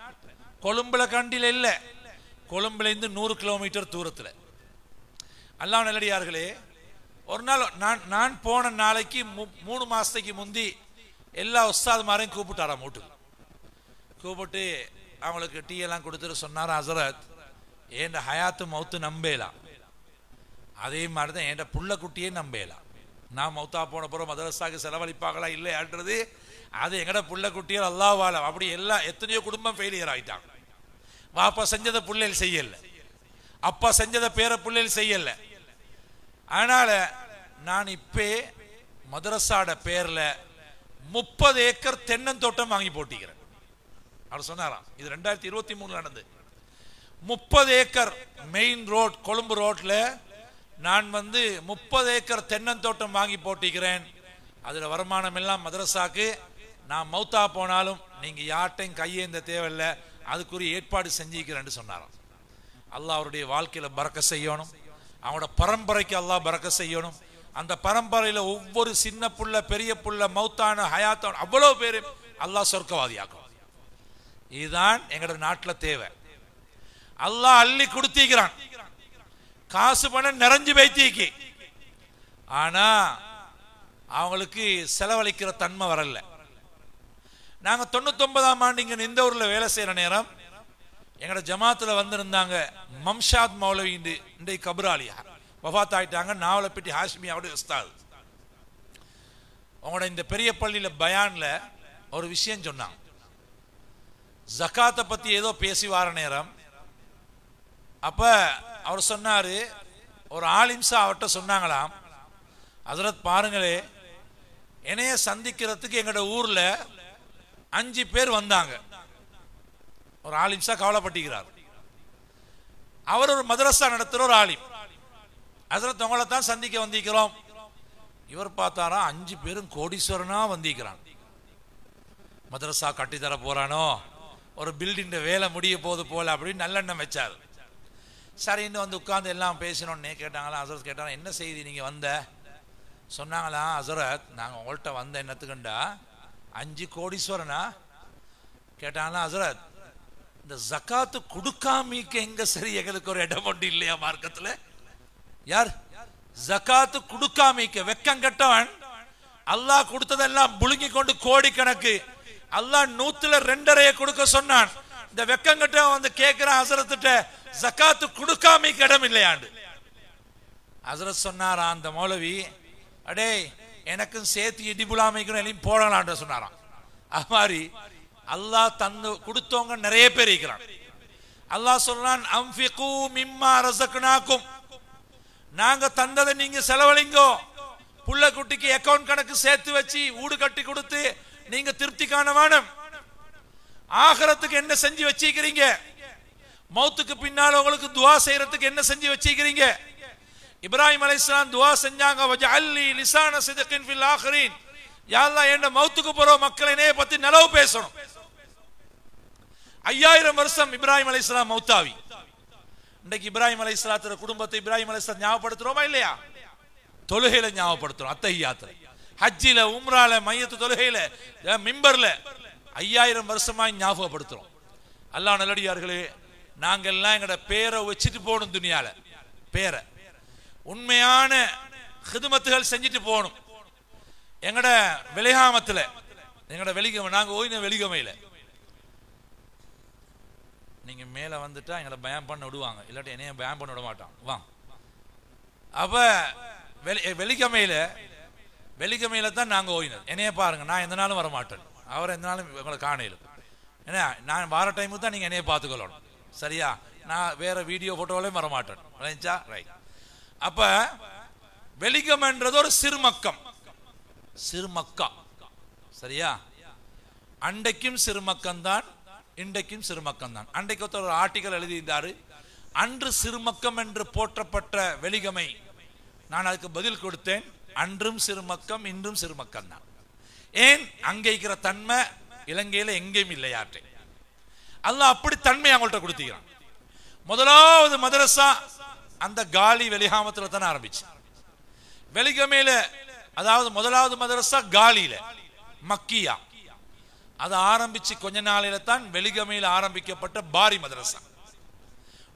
[SPEAKER 1] கொழும்புல கண்டில இல்ல, கொழும்புல இருந்து 100 கிலோமீட்டர் தூரத்தில். அல்லாஹ் நல்லடியார்களே, ஒரு நாள் நான் போன நாளைக்கு 3 மாசத்துக்கு முந்தி எல்லா உஸ்தாதுமாரையும் கூப்பிட்டாராம் வீட்டுக்கு. கூப்பிட்டு அவங்களுக்கு டீ எல்லாம் கொடுத்துட்டு சொன்னார், ஹஜ்ரத் என் ஹயாத்து மௌத்து நம்பேலாம், அதே மாதிரி தான் என் புள்ள குட்டியே நம்பேலாம். நான் மௌத்தா போன பிறகு மதரசாக்கு செலவழிப்பாங்களா இல்லையான்றது அது எங்கட புள்ள குட்டியல் அல்லாஹ்வால. அப்படி எல்லாம் எத்தனையோ குடும்பம் ஃபெயிலியர் ஆயிட்டாங்க. வாப்பா செஞ்சதை பிள்ளைகள் செய்யல, அப்பா செஞ்சதை பேர பிள்ளைகள் செய்யல. அதனால நான் இப்பே மதரசாட பேர்ல 30 ஏக்கர் தென்னந்தோட்டம் வாங்கி போட்டிக்கிறேன். அவர் சொன்னாராம், இது 2023 நடந்து. 30 ஏக்கர் மெயின் ரோட், கொழும்பு ரோட்ல நான் 30 ஏக்கர் தென்னந்தோட்டம் வாங்கி போட்டிக்கிறேன். அதுல வருமானம் எல்லாம் மதரசாக்கு. நான் மௌத்தா போனாலும் நீங்க யார்ட்டையும் கையேந்த தேவையில்லை, அதுக்குரிய ஏற்பாடு செஞ்சிக்கிறேன்னு சொன்னாராம். அல்லாஹ் அவருடைய வாழ்க்கையில பரக்க செய்யணும், அவனோட பரம்பரைக்கு அல்லாஹ் பரக்க செய்யணும். அந்த பரம்பரையில ஒவ்வொரு சின்ன புள்ள, பெரிய புள்ள, மௌத்தான, ஹயாத்தான அவ்வளவு பேரு அல்லாஹ் சொர்க்கவாதியாக்கும். இதுதான் எங்களோட நாட்டில் தேவை. அல்லாஹ் அள்ளி கொடுத்திக்கிறான், காசு பணம் நிறைஞ்சு வைத்திக்கு, ஆனா அவங்களுக்கு செலவழிக்கிற தன்மை வரல. நாங்க 99ஆம் ஆண்டு இங்க இந்த ஊர்ல வேலை செய்யற நேரம் எங்கட ஜமாத்துல வந்திருந்தாங்க மம்ஷாத் மௌலவி, இன்றைக்கு கபராலியா வஃபாத் ஆயிட்டாங்க, நாவலப்பட்டி ஹாஷ்மியாவோட உஸ்தாத். அவங்களோட இந்த பெரிய பள்ளியில பயான்ல ஒரு விஷயம் சொன்னாங்க. ஜகாத்தை பத்தி ஏதோ பேசி வார நேரம் அப்ப அவர் சொன்னாரு, ஒரு ஆலிம்சா அவர்கிட்ட சொன்னாங்களாம், ஹஜ்ரத் பாருங்களே, என்னைய சந்திக்கிறதுக்கு எங்கட ஊர்ல 5 பேர் வந்தாங்க. ஒரு ஆலிம்சா கவலைப்பட்டிருக்கிறார். அவர் ஒரு மதரசா நடத்துற ஒரு ஆலிம். ஹஜ்ரத் உங்களை தான் சந்திக்க வந்திருக்கிறோம். இவர் பார்த்தாரா 5 பேரும் கோடீஸ்வரனா வந்திருக்கிறான். மதரசா கட்டித்தர போறானோ, ஒரு பில்டிங் வேலை முடிய போது போல அப்படின்னு நல்லெண்ணம் வச்சார். சரின்னு உட்கார்ந்து எல்லாம் பேசணும்னு கேட்டாங்களா. ஹஜ்ரத் கேட்டாங்க, என்ன செய்தி நீங்க வந்த? சொன்னாங்களா, ஹசரத் நாங்கள் உங்கள்கிட்ட வந்த என்னத்துக்குண்டா 5 கோடீஸ்வரனா கேட்டாங்களா. ஹசரத் இந்த ஜக்காத்து கொடுக்காமிக்க எங்க சரி எங்களுக்கு ஒரு இடம் ஒன்று இல்லையா மார்க்கத்தில்? யார் ஜக்காத்து கொடுக்காமிக்க வெக்கம் கட்டவன் அல்லாஹ் கொடுத்ததெல்லாம் புழுங்கி கொண்டு கோடி கணக்கு, அல்லாஹ் 100ல் 2.5 கொடுக்க சொன்னான். இந்த வெக்கம் கட்டவன் வந்து கேட்கிறான் ஹசரத்திட்ட, ஜக்காத்து கொடுக்காமிக்க இடம் இல்லையாண்டு. ஹசரத் சொன்னாரா அந்த மௌலவி, அடே எனக்கும் சேர்த்து இடிபுலாமைக்கணும் எல்லாம் போடலான் சொன்னாராம். அது மாதிரி அல்லாஹ் தந்து கொடுத்தவங்க நிறைய பேர் இருக்கிறான். அல்லாஹ் சொல்றான், அன்ஃபிகு மிம்மா ரஸக்னாக்கும், நாங்க தந்ததை நீங்க செலவழிங்கோ. புள்ள குட்டிக்கு அக்கவுண்ட் கணக்கு சேர்த்து வச்சு வீடு கட்டி கொடுத்து நீங்க திருப்தி காண வேணும். ஆகிரத்துக்கு என்ன செஞ்சு வச்சிருக்கிறீங்க? மௌத்துக்கு பின்னால் உங்களுக்கு துவா செய்யறதுக்கு என்ன செஞ்சு வச்சிருக்கிறீங்க? இப்ராஹிம் அலைஹிஸ்ஸலாம் துவா செஞ்சாங்க, வஜஅல்லி லிசான சித்கின் ஃபில் ஆகிரீன், யா அல்லாஹ் என்ன மௌத்துக்கு போற மக்கள் என்னைய பத்தி நலவு பேசணும். 5000 வருஷம் இப்ராஹிம் அலைஹிஸ்ஸலாம் மௌத்தாவி. இன்னைக்கு இப்ராஹிம் அலைஹிஸ்ஸலாத்தோட குடும்பத்தை இப்ராஹிம் அலைஹிஸ்ஸலாம் ஞாபகப்படுத்துறோமா இல்லையா? தொழுகையில ஞாபகப்படுத்துறோம், அத்தஹியாத்துல, ஹஜ்ஜில, உம்ரால, மையத்து தொழுகையில, மிம்பர்ல 5000 வருஷமா ஞாபகப்படுத்துறோம். அல்லாஹ் நல்லடியார்களே, நாங்கெல்லாம் எங்கட பேரை வச்சுட்டு போகணும். துனியால பேரை உண்மையான ஹிதுமத்துகள் செஞ்சுட்டு போகணும். எங்கட வெளிகாமத்துல, எங்கட வெளிகமை, நாங்க ஓய்ன வெளிகமையில நீங்க மேல வந்துட்டா எங்களை பயம் பண்ண விடுவாங்க, இல்லாட்டி என்னைய பயம் பண்ண விட மாட்டான். வா அப்ப வெளிகமையில தான் நாங்க ஓய்னது. என்னைய பாருங்க, நான் எந்த நாளும் வர மாட்டேன், அவர் எந்த நாளும் உங்களை காணையிலும். ஏன்னா நான் வார டைமுக்கு தான் நீங்க என்னைய பார்த்துக்கொள்ளணும், சரியா? நான் வேற வீடியோ போட்டோலையும் வர மாட்டேன். ரைட். அப்ப வெளிகம்ன்றது ஒரு சிறுமக்கம், சிறுமக்கா, சரியா? அண்டைக்கும் சிறுமக்கம் தான், இன்றைக்கும் சிறுமக்கம் தான். அன்றைக்கு ஒரு ஆர்டிக்கல் எழுதியிருந்தாரு, அன்று சிறுமக்கம் என்று போற்றப்பட்ட வெளிகமை. நான் அதுக்கு பதில் கொடுத்தேன், அன்றும் சிறுமக்கம் இன்றும் சிறுமக்கம் தான். ஏன்? அங்கே இருக்கிற தன்மை இலங்கையில எங்கேயும் இல்லையாற்றே. அல்லாஹ் அப்படி தன்மை அவங்கள்ட்ட கொடுத்துக்கிறான். முதலாவது மதரசா அந்த காலி வெளிகாமத்துல தானே ஆரம்பிச்சு. வெளிகமையில, அதாவது முதலாவது மதரசா காலியில மக்கியா, அது ஆரம்பிச்சு கொஞ்ச நாளையில தான் வெளிகமையில ஆரம்பிக்கப்பட்ட பாரி மதரசா.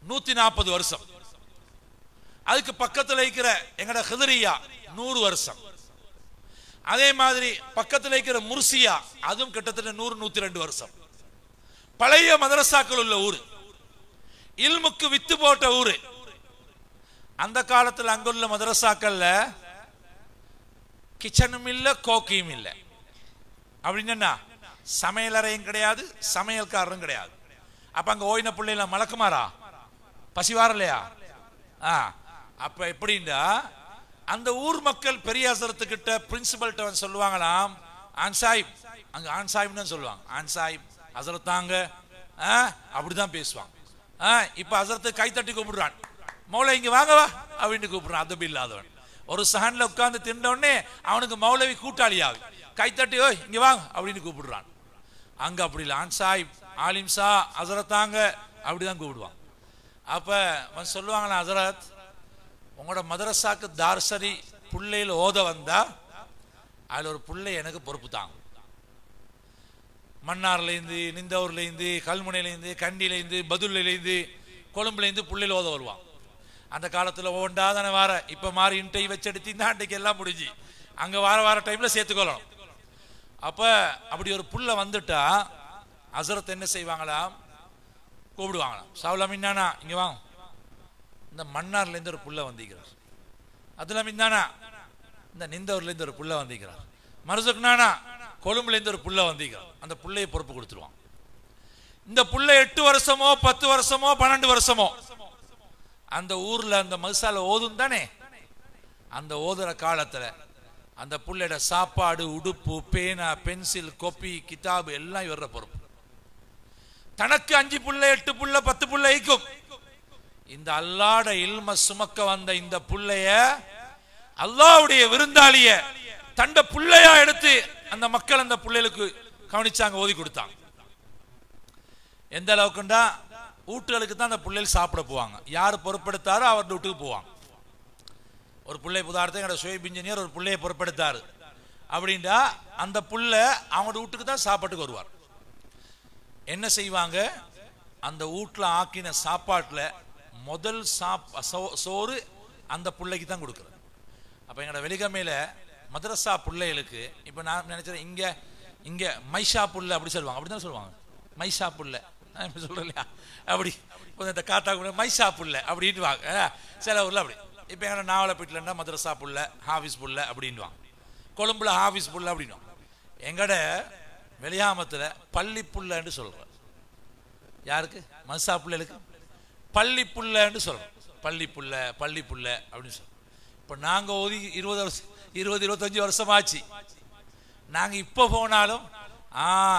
[SPEAKER 1] 140 வருஷம். அதுக்கு பக்கத்தில் இருக்கிற எங்கட ஹிதரியா 100 வருஷம். அதே மாதிரி பக்கத்தில் இருக்கிற முர்சியா, அதுவும் கிட்டத்தட்ட 100-102 வருஷம். பழைய மதரசாக்கள் உள்ள ஊரு, இல்முக்கு வித்து போட்ட ஊரு. அந்த காலத்தில் அங்குள்ள மதரசாக்கள்ல கிச்சனும் இல்ல, கோக்கியும் இல்ல. அப்படின்னா சமையலறையும் கிடையாது, சமையல்காரரும் கிடையாது. அப்ப அங்க ஓய்ன பிள்ளைல மலக்குமாரா பசிவார இல்லையா? அப்ப எப்படின்னா அந்த ஊர் மக்கள் பெரிய ஹசரத்துக்கிட்ட பிரின்சிபல்கிட்ட சொல்லுவாங்களாம், ஆன்சாயிப், அங்க ஆன்சாயிப்னு சொல்லுவாங்க, ஆன்சாயிப் ஹசரத்தாங்க, அப்படிதான் பேசுவாங்க. இப்ப ஹசரத்து கை தட்டி கூப்பிடுறான், மௌலை இங்க வாங்கவா அப்படின்னு கூப்பிடுறான். அதபி இல்லாதவன் ஒரு சஹன்ல உட்கார்ந்து தின்ன உடனே அவனுக்கு மௌலவி கூட்டாளியாவி கைத்தட்டி ஓய் இங்க வாங்க அப்படின்னு கூப்பிடுறான். அங்க அப்படி இல்லை, ஆன்சாயிப், ஆலிம் சா, ஹசரத்தாங்க அப்படிதான் கூப்பிடுவான். அப்ப சொல்லுவாங்களா, ஹசரத் உங்களோட மதரசாக்கு தார்சரி பிள்ளையில ஓத வந்தா அதுல ஒரு பிள்ளை எனக்கு பொறுப்பு தாங்க. மன்னார்லேருந்து, நிந்தவூர்லேருந்து, கல்முனையிலேருந்து, கண்டியிலேருந்து, பதுல்லேருந்து, கொழும்புலேருந்து பிள்ளையில ஓத வருவான். அந்த காலத்தில் ஓண்டாதானே வார, இப்போ மாறி இன்டை வச்செடுத்தீங்கன்னா அன்றைக்கு எல்லாம் முடிஞ்சு அங்கே வார டைமில் சேர்த்துக்கொள்ளணும். அப்போ அப்படி ஒரு புள்ள வந்துட்டா ஹசரத் என்ன செய்வாங்களாம், கூப்பிடுவாங்களாம், சவுலமின்னானா இங்கே வாங்க, இந்த மன்னார்லேருந்து ஒரு புள்ள வந்திக்கிறார், அதில் மின்னானா இந்த நிந்தவூர்லேருந்து ஒரு புள்ள வந்திக்கிறார், மருசுக்குனானா கொழும்புலேருந்து ஒரு புள்ள வந்திக்கிறார். அந்த புள்ளையை பொறுப்பு கொடுத்துருவான். இந்த புள்ள 8 வருஷமோ 10 வருஷமோ 12 வருஷமோ அந்த ஊர்ல அந்த மதுசால ஓதும் தானே. அந்த ஓதுற காலத்துல அந்த புள்ளையோட சாப்பாடு, உடுப்பு, பேனா, பென்சில், கொப்பி, கிதாபு எல்லாம் இவர பொறுப்பு. தனக்கு 5 புள்ள 8 புள்ள 10 புள்ள ஈக்கும். இந்த அல்லாஹ்ட இல்ம சுமக்க வந்த இந்த புள்ளைய அல்லாஹ்வுடைய விருந்தாளிய தண்ட புள்ளையா எடுத்து அந்த மக்கள் அந்த புள்ளைகளுக்கு கவனிச்சாங்க, ஓதி கொடுத்தாங்க. எந்த அளவுக்குண்டா வீட்டுகளுக்கு தான் அந்த பிள்ளைகள் சாப்பிட போவாங்க. யார் பொறுப்பெடுத்தாரோ அவர் வீட்டுக்கு போவாங்க. ஒரு பிள்ளை உதாரணத்தை எங்களோட ஷோயப் இன்ஜினியர் ஒரு பிள்ளையை பொறுப்பெடுத்தார் அப்படின்டா அந்த புள்ள அவங்களோட வீட்டுக்கு தான் சாப்பாட்டுக்கு வருவார். என்ன செய்வாங்க, அந்த வீட்டில் ஆக்கின சாப்பாட்டில் முதல் சோறு அந்த பிள்ளைக்கு தான் கொடுக்குறது. அப்போ எங்களோட வெலிகமையில் மதரசா பிள்ளைகளுக்கு இப்போ நான் நினைச்சேன் இங்கே மைஷா புல்லை அப்படி சொல்லுவாங்க, அப்படி தான் சொல்லுவாங்க மைஷா புல்லை, நான் இப்படி சொல்கிறேன் இல்லையா, அப்படி இந்த காத்தா கூட மைஷா புல்லை அப்படின்ட்டு வாங்க சில ஊரில் அப்படி. இப்போ எங்களோட நாவலப்பேட்டில்னா மதரசா புல்லை ஹாஃபிஸ் புல்லை அப்படின்வாங்க, கொழும்புல ஹாஃபிஸ் புல்லை அப்படின்வாங்க. எங்கட வெளியாமத்தில் பள்ளி புல்லைன்னு சொல்கிறேன். யாருக்கு? மதரசா பிள்ளைகளுக்கு பள்ளி புல்லைன்னு சொல்கிறோம். பள்ளி புல்லை பள்ளி புல்லை அப்படின்னு சொல்கிறோம். இப்போ நாங்கள் 20-25 வருஷம் ஆச்சு. நாங்கள் இப்போ போனாலும்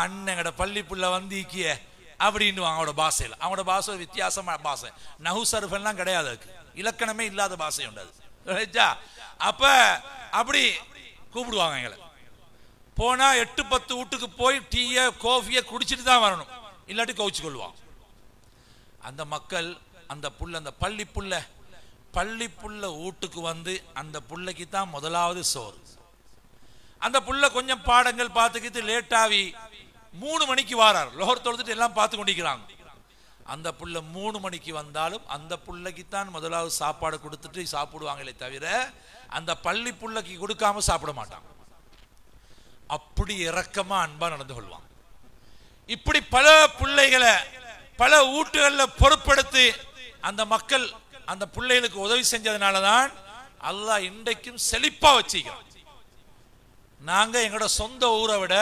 [SPEAKER 1] அண்ணங்கட பள்ளி புள்ள வந்திக்கிய அப்படின்னு அவங்களோட பாஷையில், அவங்களோட பாஷை வித்தியாசமான பாஷை, நஹுசர்ஃபெல்லாம் கிடையாது, அதுக்கு இலக்கணமே இல்லாத பாஷை உண்டு அது. அப்ப அப்படி கூப்பிடுவாங்க எங்களை. போனா 8-10 வீட்டுக்கு போய் டீயை காஃபியை குடிச்சிட்டு தான் வரணும், இல்லாட்டி கவுச்சு கொள்வாங்க. அந்த மக்கள் அந்த புள்ள அந்த பள்ளி புள்ள வீட்டுக்கு வந்து அந்த புள்ளைக்கு தான் முதலாவது சோறு. அந்த புள்ள கொஞ்சம் பாடங்கள் பார்த்துக்கிட்டு லேட்டாவி 3 மணிக்கு வாரார், லோகர் தொழுதுட்டு எல்லாம் பார்த்து கொண்டிருக்கிறாங்க. அந்த புள்ள 3 மணிக்கு வந்தாலும் அந்த புள்ளைக்குத்தான் முதலாவது சாப்பாடு கொடுத்துட்டு சாப்பிடுவாங்களே தவிர அந்த பள்ளி புள்ளைக்கு கொடுக்காம சாப்பிட மாட்டாங்க. அப்படி இரக்கமா அன்பா நடந்து கொள்வாங்க. இப்படி பல பிள்ளைகளை பல வீட்டுகளில் பொறுப்படுத்தி அந்த மக்கள் அந்த பிள்ளைகளுக்கு உதவி செஞ்சதுனாலதான் அல்லாஹ் இன்றைக்கும் செழிப்பா வச்சுக்கிறோம். நாங்க எங்களோட சொந்த ஊரை விட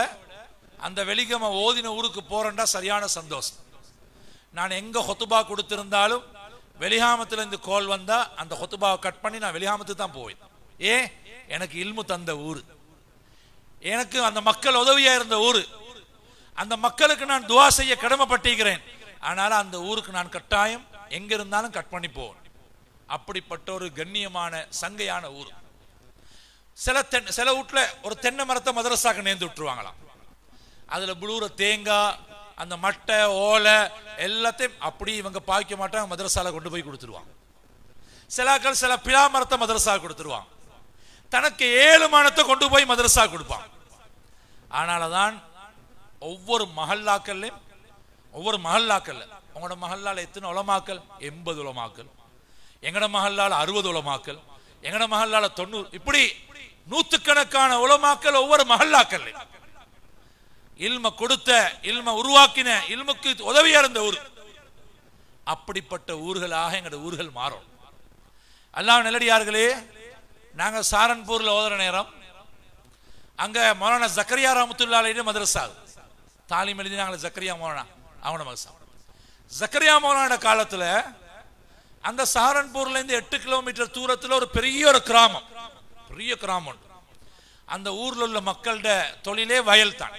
[SPEAKER 1] அந்த வெலிகம ஓதின ஊருக்கு போறேன்டா சரியான சந்தோஷம். நான் எங்க ஹொத்துபா கொடுத்திருந்தாலும் வெளிகாமத்துல இருந்து கோல் வந்தா அந்த ஹொத்துபாவை கட் பண்ணி நான் வெளிகாமத்துக்கு தான் போவேன். எனக்கு இல்மு தந்த ஊரு, எனக்கு அந்த மக்கள் உதவியா இருந்த ஊரு, அந்த மக்களுக்கு நான் துவா செய்ய கடமைப்பட்டிருக்கிறேன். ஆனால அந்த ஊருக்கு நான் கட்டாயம் எங்க இருந்தாலும் கட் பண்ணி போவேன். அப்படிப்பட்ட ஒரு கண்ணியமான சங்கையான ஊர். சில வீட்டுல ஒரு தென்னை மரத்தை மதரசாக்கு நேர்ந்து விட்டுருவாங்களாம். அதுல புளூர தேங்காய் அந்த மட்டை ஓலை எல்லாத்தையும் அப்படி இவங்க பாய்க்க மாட்டாங்க, மதரசால கொண்டு போய் கொடுத்துருவாங்க. சில பிலா மரத்தை மதரசா கொடுத்துருவாங்க. தனக்கு 7 மரத்தை கொண்டு போய் மதரசா கொடுப்பாங்க. ஆனாலதான் ஒவ்வொரு மஹல்லாக்கள்ல உங்களோட மஹல்லால எத்தனை உலமாக்கள்? 80 உலமாக்கள். எங்கட மஹல்லால 60 உலமாக்கள், எங்கட மஹல்லால 90, இப்படி நூற்றுக்கணக்கான உலமாக்கள் ஒவ்வொரு மஹல்லாக்கள். இல்ம கொடுத்த, இல்ம உருவாக்கின, இல்முக்கு உதவியா இருந்த ஊர். அப்படிப்பட்ட ஊர்களாக எங்கட ஊர்கள் மாறும். அல்லாஹ் நல்லடியார்களே, நாங்க சாரன்பூர்ல ஓதுற நேரம் அங்க மௌலானா ஜக்கரியா ரஹ்மத்துல்லாஹி அலைஹி மதரசா தாலீம் எழுதினாங்க. ஜக்கரியா மௌலானா அவன மதரசா. ஜக்கரியா மௌலானா காலத்துல அந்த சாரன்பூர்ல இருந்து 8 கிலோமீட்டர் தூரத்துல ஒரு பெரிய கிராமம். அந்த ஊர்ல உள்ள மக்களோட தொழிலே வயல் தான்.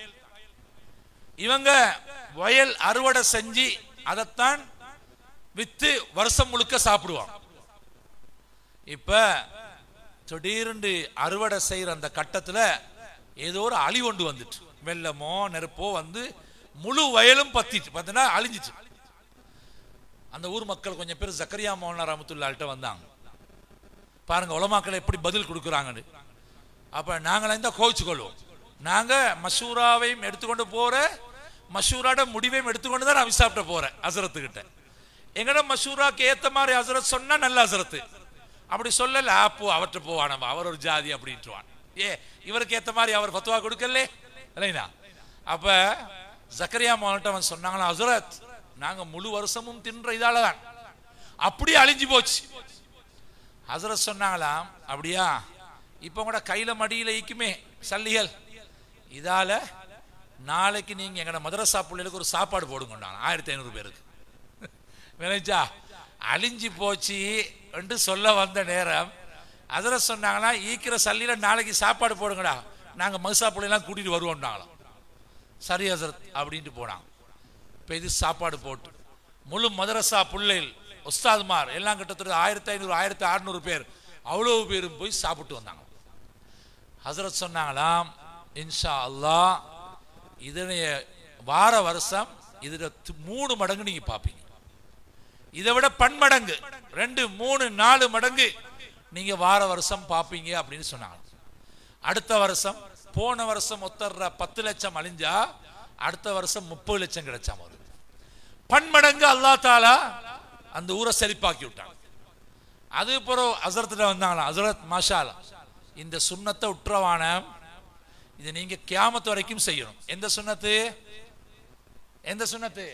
[SPEAKER 1] இவங்க வயல் அறுவடை செஞ்சு அதைத்தான் வித்து வருஷம் முழுக்க சாப்பிடுவாங்க. இப்ப திடீர்னு அறுவடை செய்யற அந்த கட்டத்துல ஏதோ ஒரு அழிவு கொண்டு வந்துட்டு, வெள்ளமோ நெருப்போ வந்து முழு வயலும் பார்த்தீங்கன்னா அழிஞ்சிச்சு. அந்த ஊர் மக்கள் கொஞ்சம் பேர் ஜக்கரியா மௌலானா ரஹ்மத்துல்லாஹி வந்தாங்க. பாருங்க உலமாக்களை எப்படி பதில் கொடுக்குறாங்கன்னு. அப்ப நாங்கள இந்த கோவிச்சு கொள்வோம். நாங்க மஷூராவையும் எடுத்துக்கொண்டு போற, மஷூராட முடிவையும் எடுத்துக்கொண்டு தான் நான் சாப்பிட்ட போறேன் ஹசரத்துக்கிட்ட. எங்கட மஷூராக்கு ஏத்த மாதிரி ஹசரத் சொன்னா நல்ல ஹசரத்து, அப்படி சொல்லல அப்போ அவற்றை போவான அவர் ஒரு ஜாதி அப்படின்ட்டுவான். இவருக்கு ஏத்த மாதிரி அவர் ஃபத்வா கொடுக்கல இல்லைனா. அப்ப ஜக்கரியா மௌலானா சொன்னாங்களா, ஹசரத் நாங்க முழு வருஷமும் தின்ற இதாலதான் அப்படி அழிஞ்சு போச்சு. ஹசரத் சொன்னாங்களாம், அப்படியா இப்ப கூட கையில மடியில ஈக்குமே சல்லிகள், இதால நாளைக்கு நீங்க எங்கட மதரசா பிள்ளைகளுக்கு ஒரு சாப்பாடு போடுங்க 1500 பேருக்கு. நினைச்சா அழிஞ்சு போச்சு என்று சொல்ல வந்த நேரம் ஹசரத் சொன்னாங்களா, ஈக்கிற சல்லியில நாளைக்கு சாப்பாடு போடுங்கடா, நாங்க மதரசா பிள்ளைலாம் கூட்டிட்டு வருவோம்னாங்களாம். சரி ஹசரத் அப்படின்ட்டு போனாங்க. இப்போ இது சாப்பாடு போட்டு முழு மதரசா பிள்ளைகள் உஸ்தாத்மார் எல்லாம் கிட்டத்தட்ட 1500-1600 பேர் அவ்வளவு பேரும் போய் சாப்பிட்டு வந்தாங்க. ஹசரத் சொன்னாங்களாம், இன்ஷா அல்லாஹ் இதனைய வார வருஷம் இதுல 3 மடங்கு நீங்க பாப்பீங்க, இதை விட பன்மடங்கு 2, 3, 4 மடங்கு நீங்க வார வருஷம் பார்ப்பீங்க அப்படின்னு சொன்னாங்க. அடுத்த வருஷம் போன வருஷம் ஒத்தர 10 லட்சம் அழிஞ்சா அடுத்த வருஷம் 30 லட்சம் கிடைச்சா வருது. பன்மடங்கு அல்லாஹ் தஆலா அந்த ஊரை செழிப்பாக்கி விட்டாங்க. அது பிறகு ஹஸரத்துல வந்தாங்களா, ஹஸரத் மாஷா அல்லாஹ் இந்த சுன்னத்தை உற்றவான இது நீங்க கியாமத் வரைக்கும் செய்யணும். எந்த சுன்னத்து? எந்த சுன்னத்து?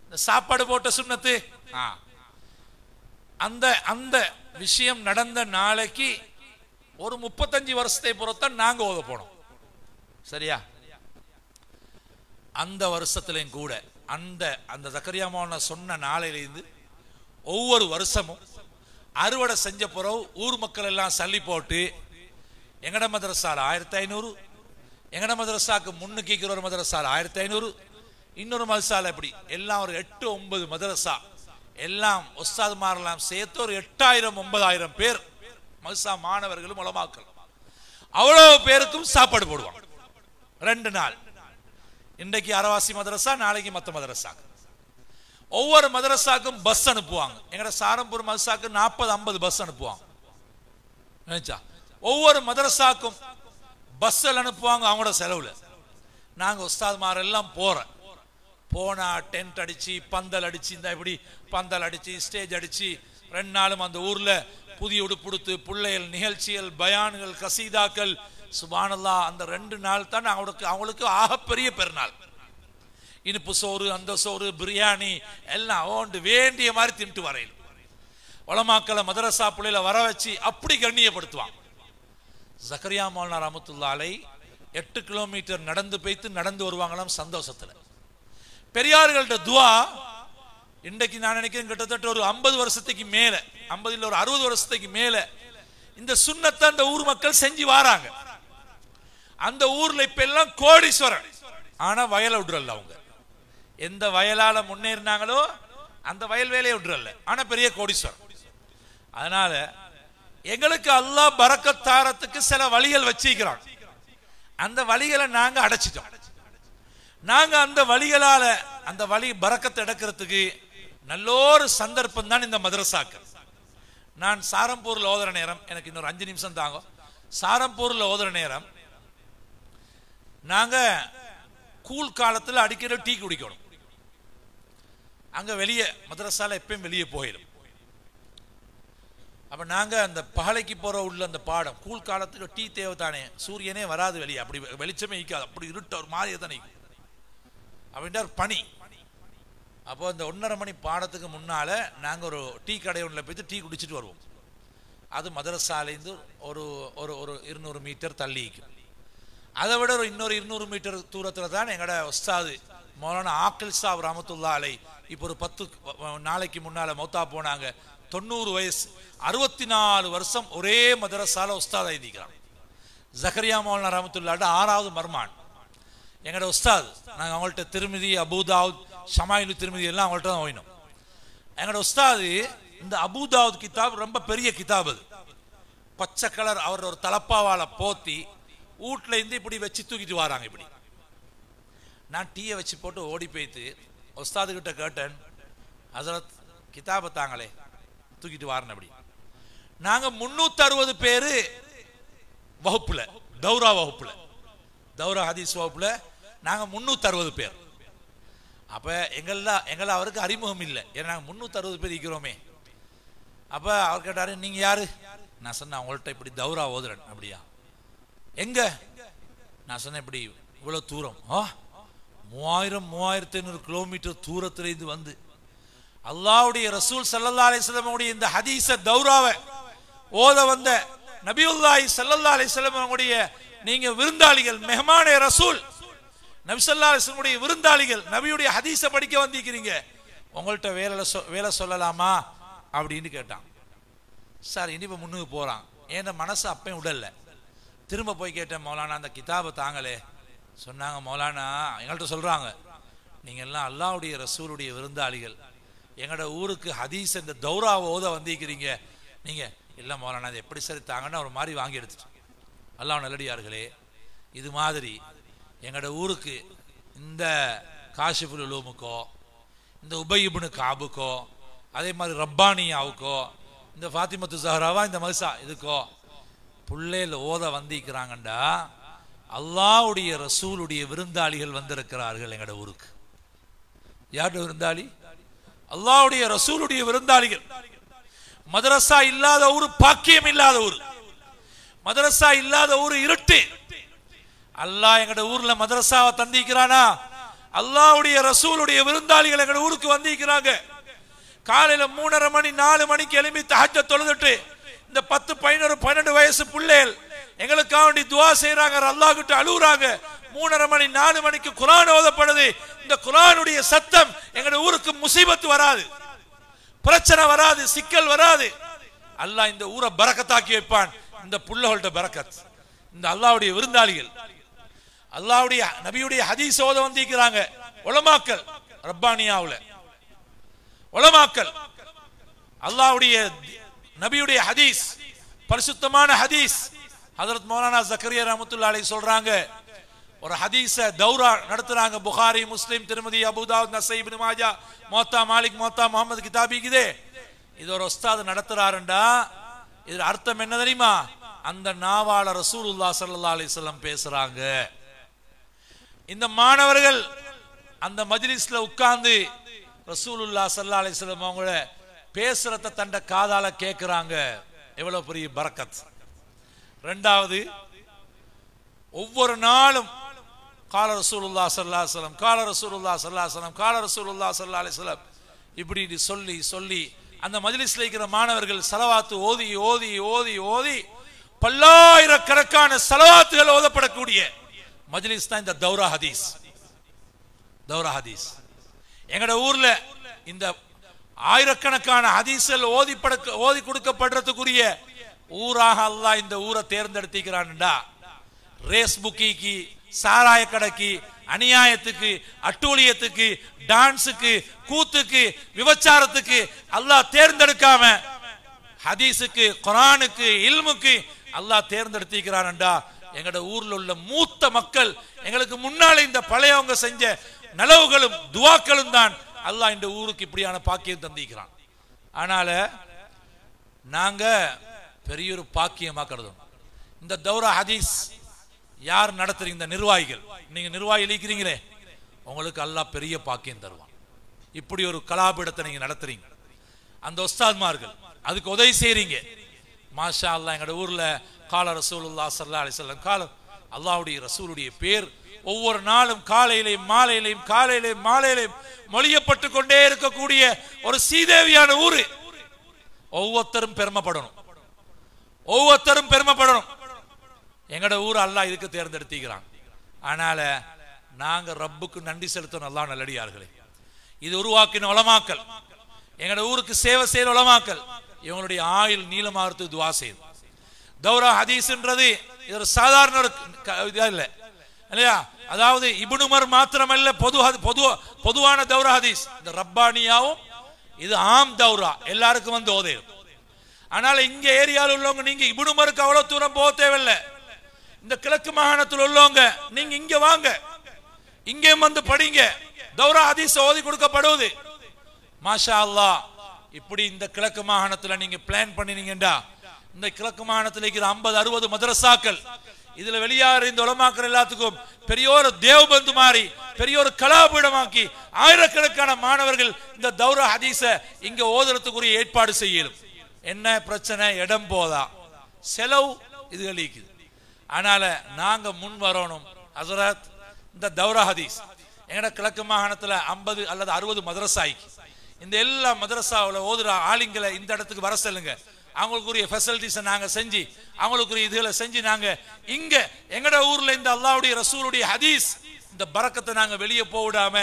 [SPEAKER 1] இந்த சாப்பாடு போட்ட சுன்னத்து. அந்த அந்த விஷயம் நடந்த நாளைக்கு ஒரு 35 வருஷத்தை பொறுத்தான் நாங்க ஓத போனோம். சரியா? அந்த வருஷத்திலையும் கூட அந்த அந்த ஜக்கரியா மௌலானா சொன்ன நாளையிலிருந்து ஒவ்வொரு வருஷமும் அறுவடை செஞ்ச பிறகு ஊர் மக்கள் எல்லாம் சல்லி போட்டு எங்கட மதரசால 1500, எங்கட மதரசாக்கு முன்னுக்கு இருக்கிற ஒரு மதரசால 1500, இன்னொரு மதரசால எப்படி எல்லாம் ஒரு 8-9 மதரசா எல்லாம் உஸ்தாதுமாரெல்லாம் சேர்த்து ஒரு 8000-9000 பேர் மதரசா மாணவர்களும் உலமாக்கள் அவ்வளவு பேருக்கும் சாப்பாடு போடுவாங்க 2 நாள். இன்றைக்கு அரவாசி மதரசா, நாளைக்கு மற்ற மதரசா. ஒவ்வொரு மதரசாக்கும் பஸ் அனுப்புவாங்க. எங்கட சாரம்பூர் மதரசாக்கு 40-50 பஸ் அனுப்புவாங்க. நினைச்சா ஒவ்வொரு மதரசாக்கும் பஸ்ஸில் அனுப்புவாங்க அவங்களோட செலவுல. நாங்க உஸ்தாதுமார் எல்லாம் போனா டென்ட் அடிச்சு பந்தல் அடிச்சு இந்த இப்படி பந்தல் அடிச்சு ஸ்டேஜ் அடிச்சு 2 நாளும் அந்த ஊர்ல புதிய உடுப்புடுத்து பிள்ளைகள் நிகழ்ச்சிகள் பயான்கள் கசீதாக்கள் சுப்ஹானல்லாஹ். அந்த 2 நாள் தான் அவங்களுக்கு ஆகப்பெரிய பெருநாள். இனிப்பு சோறு, அந்த சோறு, பிரியாணி எல்லாம் ஓண்டு வேண்டிய மாதிரி தின்ட்டு வரையில் உலமாக்களை மதரசா பிள்ளையில வர வச்சு அப்படி கண்ணியப்படுத்துவாங்க. ஜக்கரியா மௌலானா ரஹ்மத்துல்லாஹி அலைஹி 8 கிலோமீட்டர் நடந்து போய்த்து நடந்து வருவாங்களாம் சந்தோஷத்துல. பெரியார்கள்ட்ட துவா இன்றைக்கு நான் நினைக்கிறேன் கிட்டத்தட்ட ஒரு 50 வருஷத்துக்கு மேல, 50 இல்ல ஒரு 60 வருஷத்துக்கு மேல இந்த சுன்னத்தை அந்த ஊர் மக்கள் செஞ்சு வாராங்க. அந்த ஊர்ல இப்ப எல்லாம் கோடீஸ்வரன். ஆனா வயலை விடுறல்ல. அவங்க எந்த வயலால முன்னேறினாங்களோ அந்த வயல் வேலையை விடுறல்ல. ஆனா பெரிய கோடீஸ்வரன். அதனால எங்களுக்கு அல்லாஹ் பரக்கத் தாரத்துக்கு சில வழிகள் வச்சிருக்கிறான். அந்த வழிகளை நாங்க அடைச்சிட்டோம். நாங்க அந்த வழிகளால அந்த வழி பரக்கத்தை எடுக்கிறதுக்கு நல்லொரு சந்தர்ப்பம் தான் இந்த மதரசாக்கள். நான் சாரம்பூர்ல ஓதுற நேரம், எனக்கு இன்னொரு 5 நிமிஷம் தாங்க. சாரம்பூர்ல ஓதுற நேரம் நாங்க கூல் காலத்துல அடிக்கடி டீ குடிக்கணும். அங்க வெளியே மதரசால எப்பயும் வெளியே போயிடும். அப்ப நாங்க அந்த பகலைக்கு போற உள்ள அந்த பாடம் கூல் காலத்துக்கு டீ தேவை தானே, சூரியனே வராது வெளியே, அப்படி வெளிச்சமே நிற்காது, அப்படி இருட்ட ஒரு மாதிரி தான் நிற்கும் அப்படின்ற பனி. அப்போ அந்த 1:30 மணி பாடத்துக்கு முன்னால நாங்க ஒரு டீ கடை ஒன்றில் போயிட்டு டீ குடிச்சிட்டு வருவோம். அது மதரசாலேருந்து ஒரு ஒரு ஒரு 200 மீட்டர் தள்ளிக்கும். அதை விட ஒரு இன்னொரு 200 மீட்டர் தூரத்தில் தான் எங்களோட உஸ்தாது மௌலானா ஆக்கில் சாப் ரஹ்மத்துல்லாஹி அலைஹி இப்போ ஒரு 10 நாளைக்கு முன்னால மௌத்தா போனாங்க. 90 வயசு, 64 வருஷம் ஒரே மதரசால உஸ்தாத் எழுதிக்கிறாங்க. ஜக்கரியா மௌலானா ரஹ்மத்துல்லாஹி 6வது மர்மான் எங்களோட உஸ்தாத். நாங்கள் அவங்கள்ட்ட திருமிதி, அபூதாவுத், ஷமாயிலு திருமிதி எல்லாம் அவங்கள்ட்ட தான் ஓயினோம். எங்களோட உஸ்தாது இந்த அபூதாவுத் கிதாப் ரொம்ப பெரிய கிதாப். அது பச்சை கலர் அவர் ஒரு தலப்பாவால போத்தி வீட்டுல இருந்து இப்படி வச்சு தூக்கிட்டு வராங்க. இப்படி நான் டீயை வச்சு போட்டு ஓடி போய்த்து உஸ்தாது கிட்ட கேட்டேன், ஹஸரத் கிதாபை தாங்களே தூக்கிட்டு வாரேன். அப்படி நாங்க 360 பேரு வகுப்புல, தௌரா வகுப்புல, தௌரா ஹதீஸ் வகுப்புல நாங்க 360 பேர். அப்ப எங்கள அவருக்கு அறிமுகம் இல்லை. ஏன்னா நாங்க 360 பேர் இருக்கிறோமே. அப்ப அவர் கேட்டாரு, நீங்க யாரு? நான் சொன்னேன், அவங்கள்ட்ட இப்படி தௌரா ஓதுறேன். அப்படியா, எங்க? நான் சொன்னேன், இப்படி இவ்வளவு தூரம், 3000-3500 கிலோமீட்டர் தூரத்திலிருந்து வந்து அல்லாஹ்வுடைய ரசூல் ஸல்லல்லாஹு அலைஹி வஸல்லம் உடைய இந்த ஹதீஸ தௌராவை ஓத வந்த நபியுல்லாஹி ஸல்லல்லாஹு அலைஹி வஸல்லம் உடைய நீங்க விருந்தாளிகள், மெஹமானே ரசூல், நபி ஸல்லல்லாஹு அலைஹி வஸல்லம் உடைய விருந்தாளிகள், நபியுடைய ஹதீஸை படிக்க வந்திருக்கிறீங்க, உங்கள்கிட்ட வேலை சொல்லலாமா அப்படின்னு கேட்டான். சார் இனிப்ப முன்னுக்கு போறான். ஏன்னா மனசு அப்பயும் உடல்ல. திரும்ப போய் கேட்டேன், மௌலானா அந்த கிதாபை தாங்களே. சொன்னாங்க, மௌலானா எங்கள்கிட்ட சொல்றாங்க, நீங்க எல்லாம் அல்லாஹ்வுடைய ரசூலுடைய விருந்தாளிகள், எங்களோட ஊருக்கு ஹதீஸ் இந்த தௌராவை ஓத வந்திருக்கிறீங்க, நீங்க இல்லை மௌலானா அது எப்படி சரி தாங்கன்னா ஒரு மாதிரி வாங்கி எடுத்துட்டு. அல்லாஹ் நல்லடியார்களே, இது மாதிரி எங்களோட ஊருக்கு இந்த காஷிஃபுல் உலூமுக்கோ, இந்த உபய் இப்னு காபுக்கோ, அதே மாதிரி ரப்பானியாவுக்கோ, இந்த ஃபாத்திமத்து ஜஹராவா இந்த மதுசா இதுக்கோ புள்ளையில ஓத வந்திக்கிறாங்கண்டா அல்லாஹ்வுடைய ரசூலுடைய விருந்தாளிகள் வந்திருக்கிறார்கள் எங்கட ஊருக்கு. யாருடைய விருந்தாளி? அல்லாஹ்வுடைய ரசூலுடைய விருந்தாளிகள். மதரசா இல்லாத ஊர் பாக்கியம் இல்லாத ஊர், மதரசா இல்லாத ஊர் இருட்டு. அல்லாஹ் எங்கட ஊர்ல மதரசாவை தந்திக்கிறானா? அல்லாஹ்வுடைய ரசூலுடைய விருந்தாளிகள் எங்கட ஊருக்கு வந்திக்கிறாங்க. காலையில 3:30 மணி 4 மணிக்கு எழும்பி தஹஜ்ஜத் தொழுதுட்டு இந்த 10 11 12 வயசு பிள்ளைகள் எங்களுக்காக வேண்டி துஆ செய்றாங்க, அல்லாஹ் கிட்ட அழுகுறாங்க. 3:30 மணி 4 மணிக்கு குர்ஆன் ஓதப்படுது. இந்த குர்ஆனுடைய சத்தம் எங்கட ஊருக்கு முசீபத் வராது, பிரச்சனை வராது, சிக்கல் வராது. அல்லாஹ் இந்த ஊரை பரக்கத்தாக்கி வைப்பான். இந்த புள்ளகளோட பரக்கத், இந்த அல்லாஹ்வுடைய விருந்தாளிகள், அல்லாஹ்வுடைய நபியுடைய ஹதீஸ் ஓத வந்திருக்கிறாங்க. உலமாக்கள் ரப்பானியாவுல உலமாக்கள் அல்லாஹ்வுடைய நபியுடைய ஹதீஸ், பரிசுத்தமான ஹதீஸ். ஹஜ்ரத் மௌலானா ஜக்கரியா ரஹ்மத்துல்லாஹி அலைஹி சொல்றாங்க, ஒரு ஹதீஸ தௌரா நடத்துறாங்க. புகாரி, முஸ்லிம், திருமதி, அபூ தாவூத், நஸாயி, இப்னு மாஜா, முவத்தா மாலிக், முவத்தா முஹம்மது கிதாபிக்குதே. இது ஒரு உஸ்தாத் நடத்துறாருண்டா இதுல அர்த்தம் என்ன தெரியுமா? அந்த நாவால ரசூலுல்லாஹ் ஸல்லல்லாஹு அலைஹி வஸல்லம் பேசுறாங்க. இந்த மாணவர்கள் அந்த மஜ்லிஸ்ல உட்கார்ந்து ரசூலுல்லாஹ் ஸல்லல்லாஹு அலைஹி வஸல்லம் அவங்கள பேசுறத தண்ட காதால கேட்கிறாங்க. எவ்வளவு பெரிய பரக்கத். இரண்டாவது, ஒவ்வொரு நாளும் கால ரசூலுல்லாஹ் ஸல்லல்லாஹு அலைஹி வஸல்லம், கால ரசூலுல்லாஹ் ஸல்லல்லாஹு அலைஹி வஸல்லம், கால ரசூலுல்லாஹ் ஸல்லல்லாஹு அலைஹி வஸல்லம் இப்படி சொல்லி சொல்லி அந்த மஜ்லிஸ்ல இருக்கிற மாணவர்கள் ஸலவாத்து ஓதி ஓதி ஓதி ஓதி பல்லாயிரக்கணக்கான ஸலவாத்துகள் ஓதப்படக்கூடிய மஜ்லிஸ் தான் இந்த தௌரா ஹதீஸ். தௌரா ஹதீஸ் எங்கட ஊர்ல இந்த ஆயிரக்கணக்கான ஹதீஸ்கள் ஓதி கொடுக்கப்படுறதுக்குரிய ஊராக அல்லாஹ் இந்த ஊரை தேர்ந்தெடுத்திக்கிறான்டா. ரேஸ் புக்கிக்கு, சாராய கடைக்கு, அநியாயத்துக்கு, அட்டூழியத்துக்கு, டான்ஸுக்கு, கூத்துக்கு, விபச்சாரத்துக்கு அல்லாஹ் தேர்ந்தெடுக்காம ஹதீஸுக்கு, குர்ஆனுக்கு, இல்முக்கு அல்லாஹ் தேர்ந்தெடுத்திக்கிறான்டா. எங்கட ஊர்ல உள்ள மூத்த மக்கள் எங்களுக்கு முன்னாலே இந்த பழையவங்க செஞ்ச நலவுகளும் துவாக்களும் தான் அல்லாஹ் இந்த ஊருக்கு இப்படியான பாக்கியம் தந்திக்கிறான். ஆனால நாங்க பெரிய ஒரு பாக்கியமா கருதும். இந்த தௌரா ஹதீஸ் யார் நடத்துறீங்க? இந்த நிர்வாகிகள். நீங்க நிர்வாகி இருக்கிறீங்களே, உங்களுக்கு அல்லாஹ் பெரிய பாக்கியம் தருவான். இப்படி ஒரு கலாபீடத்தை நீங்க நடத்துறீங்க. அந்த உஸ்தாத்மார்கள் அதுக்கு உதவி செய்றீங்க. மாஷா அல்லாஹ். எங்கட ஊர்ல கால ரசூலுல்லாஹ் ஸல்லல்லாஹு அலைஹி வஸல்லம், கால அல்லாஹ்வுடைய ரசூலுடைய பேர் ஒவ்வொரு நாளும் காலையிலேயும் மாலையிலேயும் காலையிலேயும் மாலையிலேயும் மொழியப்பட்டு கொண்டே இருக்கக்கூடிய ஒரு சீதேவியான ஊரு. ஒவ்வொருத்தரும் பெருமைப்படணும், ஒவ்வொருத்தரும் பெருமைப்படணும். எங்கட ஊர் அல்லாஹ் இதுக்கு தேர்ந்தெடுத்திக்கிறான். ஆனால நாங்க ரப்புக்கு நன்றி செலுத்தணும். அல்லாஹ் நல்லடியார்களே, இது உருவாக்கின உலமாக்கள், எங்கட ஊருக்கு சேவை செய்யற உலமாக்கள், இவங்களுடைய ஆயுள் நீளமாகறதுக்கு துஆ செய்யுது. தௌரா ஹதீஸ்ன்றது இது ஒரு சாதாரண இல்ல இல்லையா? அதாவது இப்னு உமர் மாத்திரமல்ல, பொதுவான தௌரா ஹதீஸ். இந்த ரப்பானியாவும் இது ஆம் தௌரா, எல்லாருக்கும் வந்து ஓதேரும். ஆனால் இங்க ஏரியாவில் உள்ளவங்க நீங்க இப்னு உமருக்கு அவ்வளவு தூரம் போக தேவையில்லை. இந்த கிழக்கு மாகாணத்தில் உள்ளவங்க நீங்க இங்க வாங்க, இங்கே வந்து படிங்க. தௌரா ஹதீஸ் ஓதி கொடுக்கப்படுவது. மாஷா அல்லாஹ். இப்படி இந்த கிழக்கு மாகாணத்துல நீங்க பிளான் பண்ணினீங்கடா, இந்த கிழக்கு மாகாணத்தில் இருக்கிற 50-60 மதரசாக்கள், இதுல வெளியாகிற இந்த உலமாக்கள் எல்லாத்துக்கும் பெரிய ஒரு தேவபந்து மாறி பெரிய ஒரு கலாபீடமாக்கி ஆயிரக்கணக்கான மாணவர்கள் இந்த தௌரா ஹதீஸ இங்க ஓதுறதுக்குரிய ஏற்பாடு செய்யணும். என்ன பிரச்சனை? இடம் போதா, செலவு இதுகள் இருக்குது. அதனால நாங்க முன் வரணும். ஹஸரத், இந்த தௌரா ஹதீஸ் எங்கட கிழக்கு மாகாணத்துல 50 அல்லது 60 மதரசாய்க்கு இந்த எல்லா மதரசாவில் ஓதுற ஆளுங்களை இந்த இடத்துக்கு வர சொல்லுங்க. அவங்களுக்குரிய ஃபெசிலிட்டிஸை நாங்க செஞ்சு, அவங்களுக்குரிய இதுகளை செஞ்சு நாங்க இங்க எங்கட ஊர்ல இந்த அல்லாஹ்வுடைய ரசூலுடைய ஹதீஸ் இந்த பரக்கத்தை நாங்க வெளியே போடாம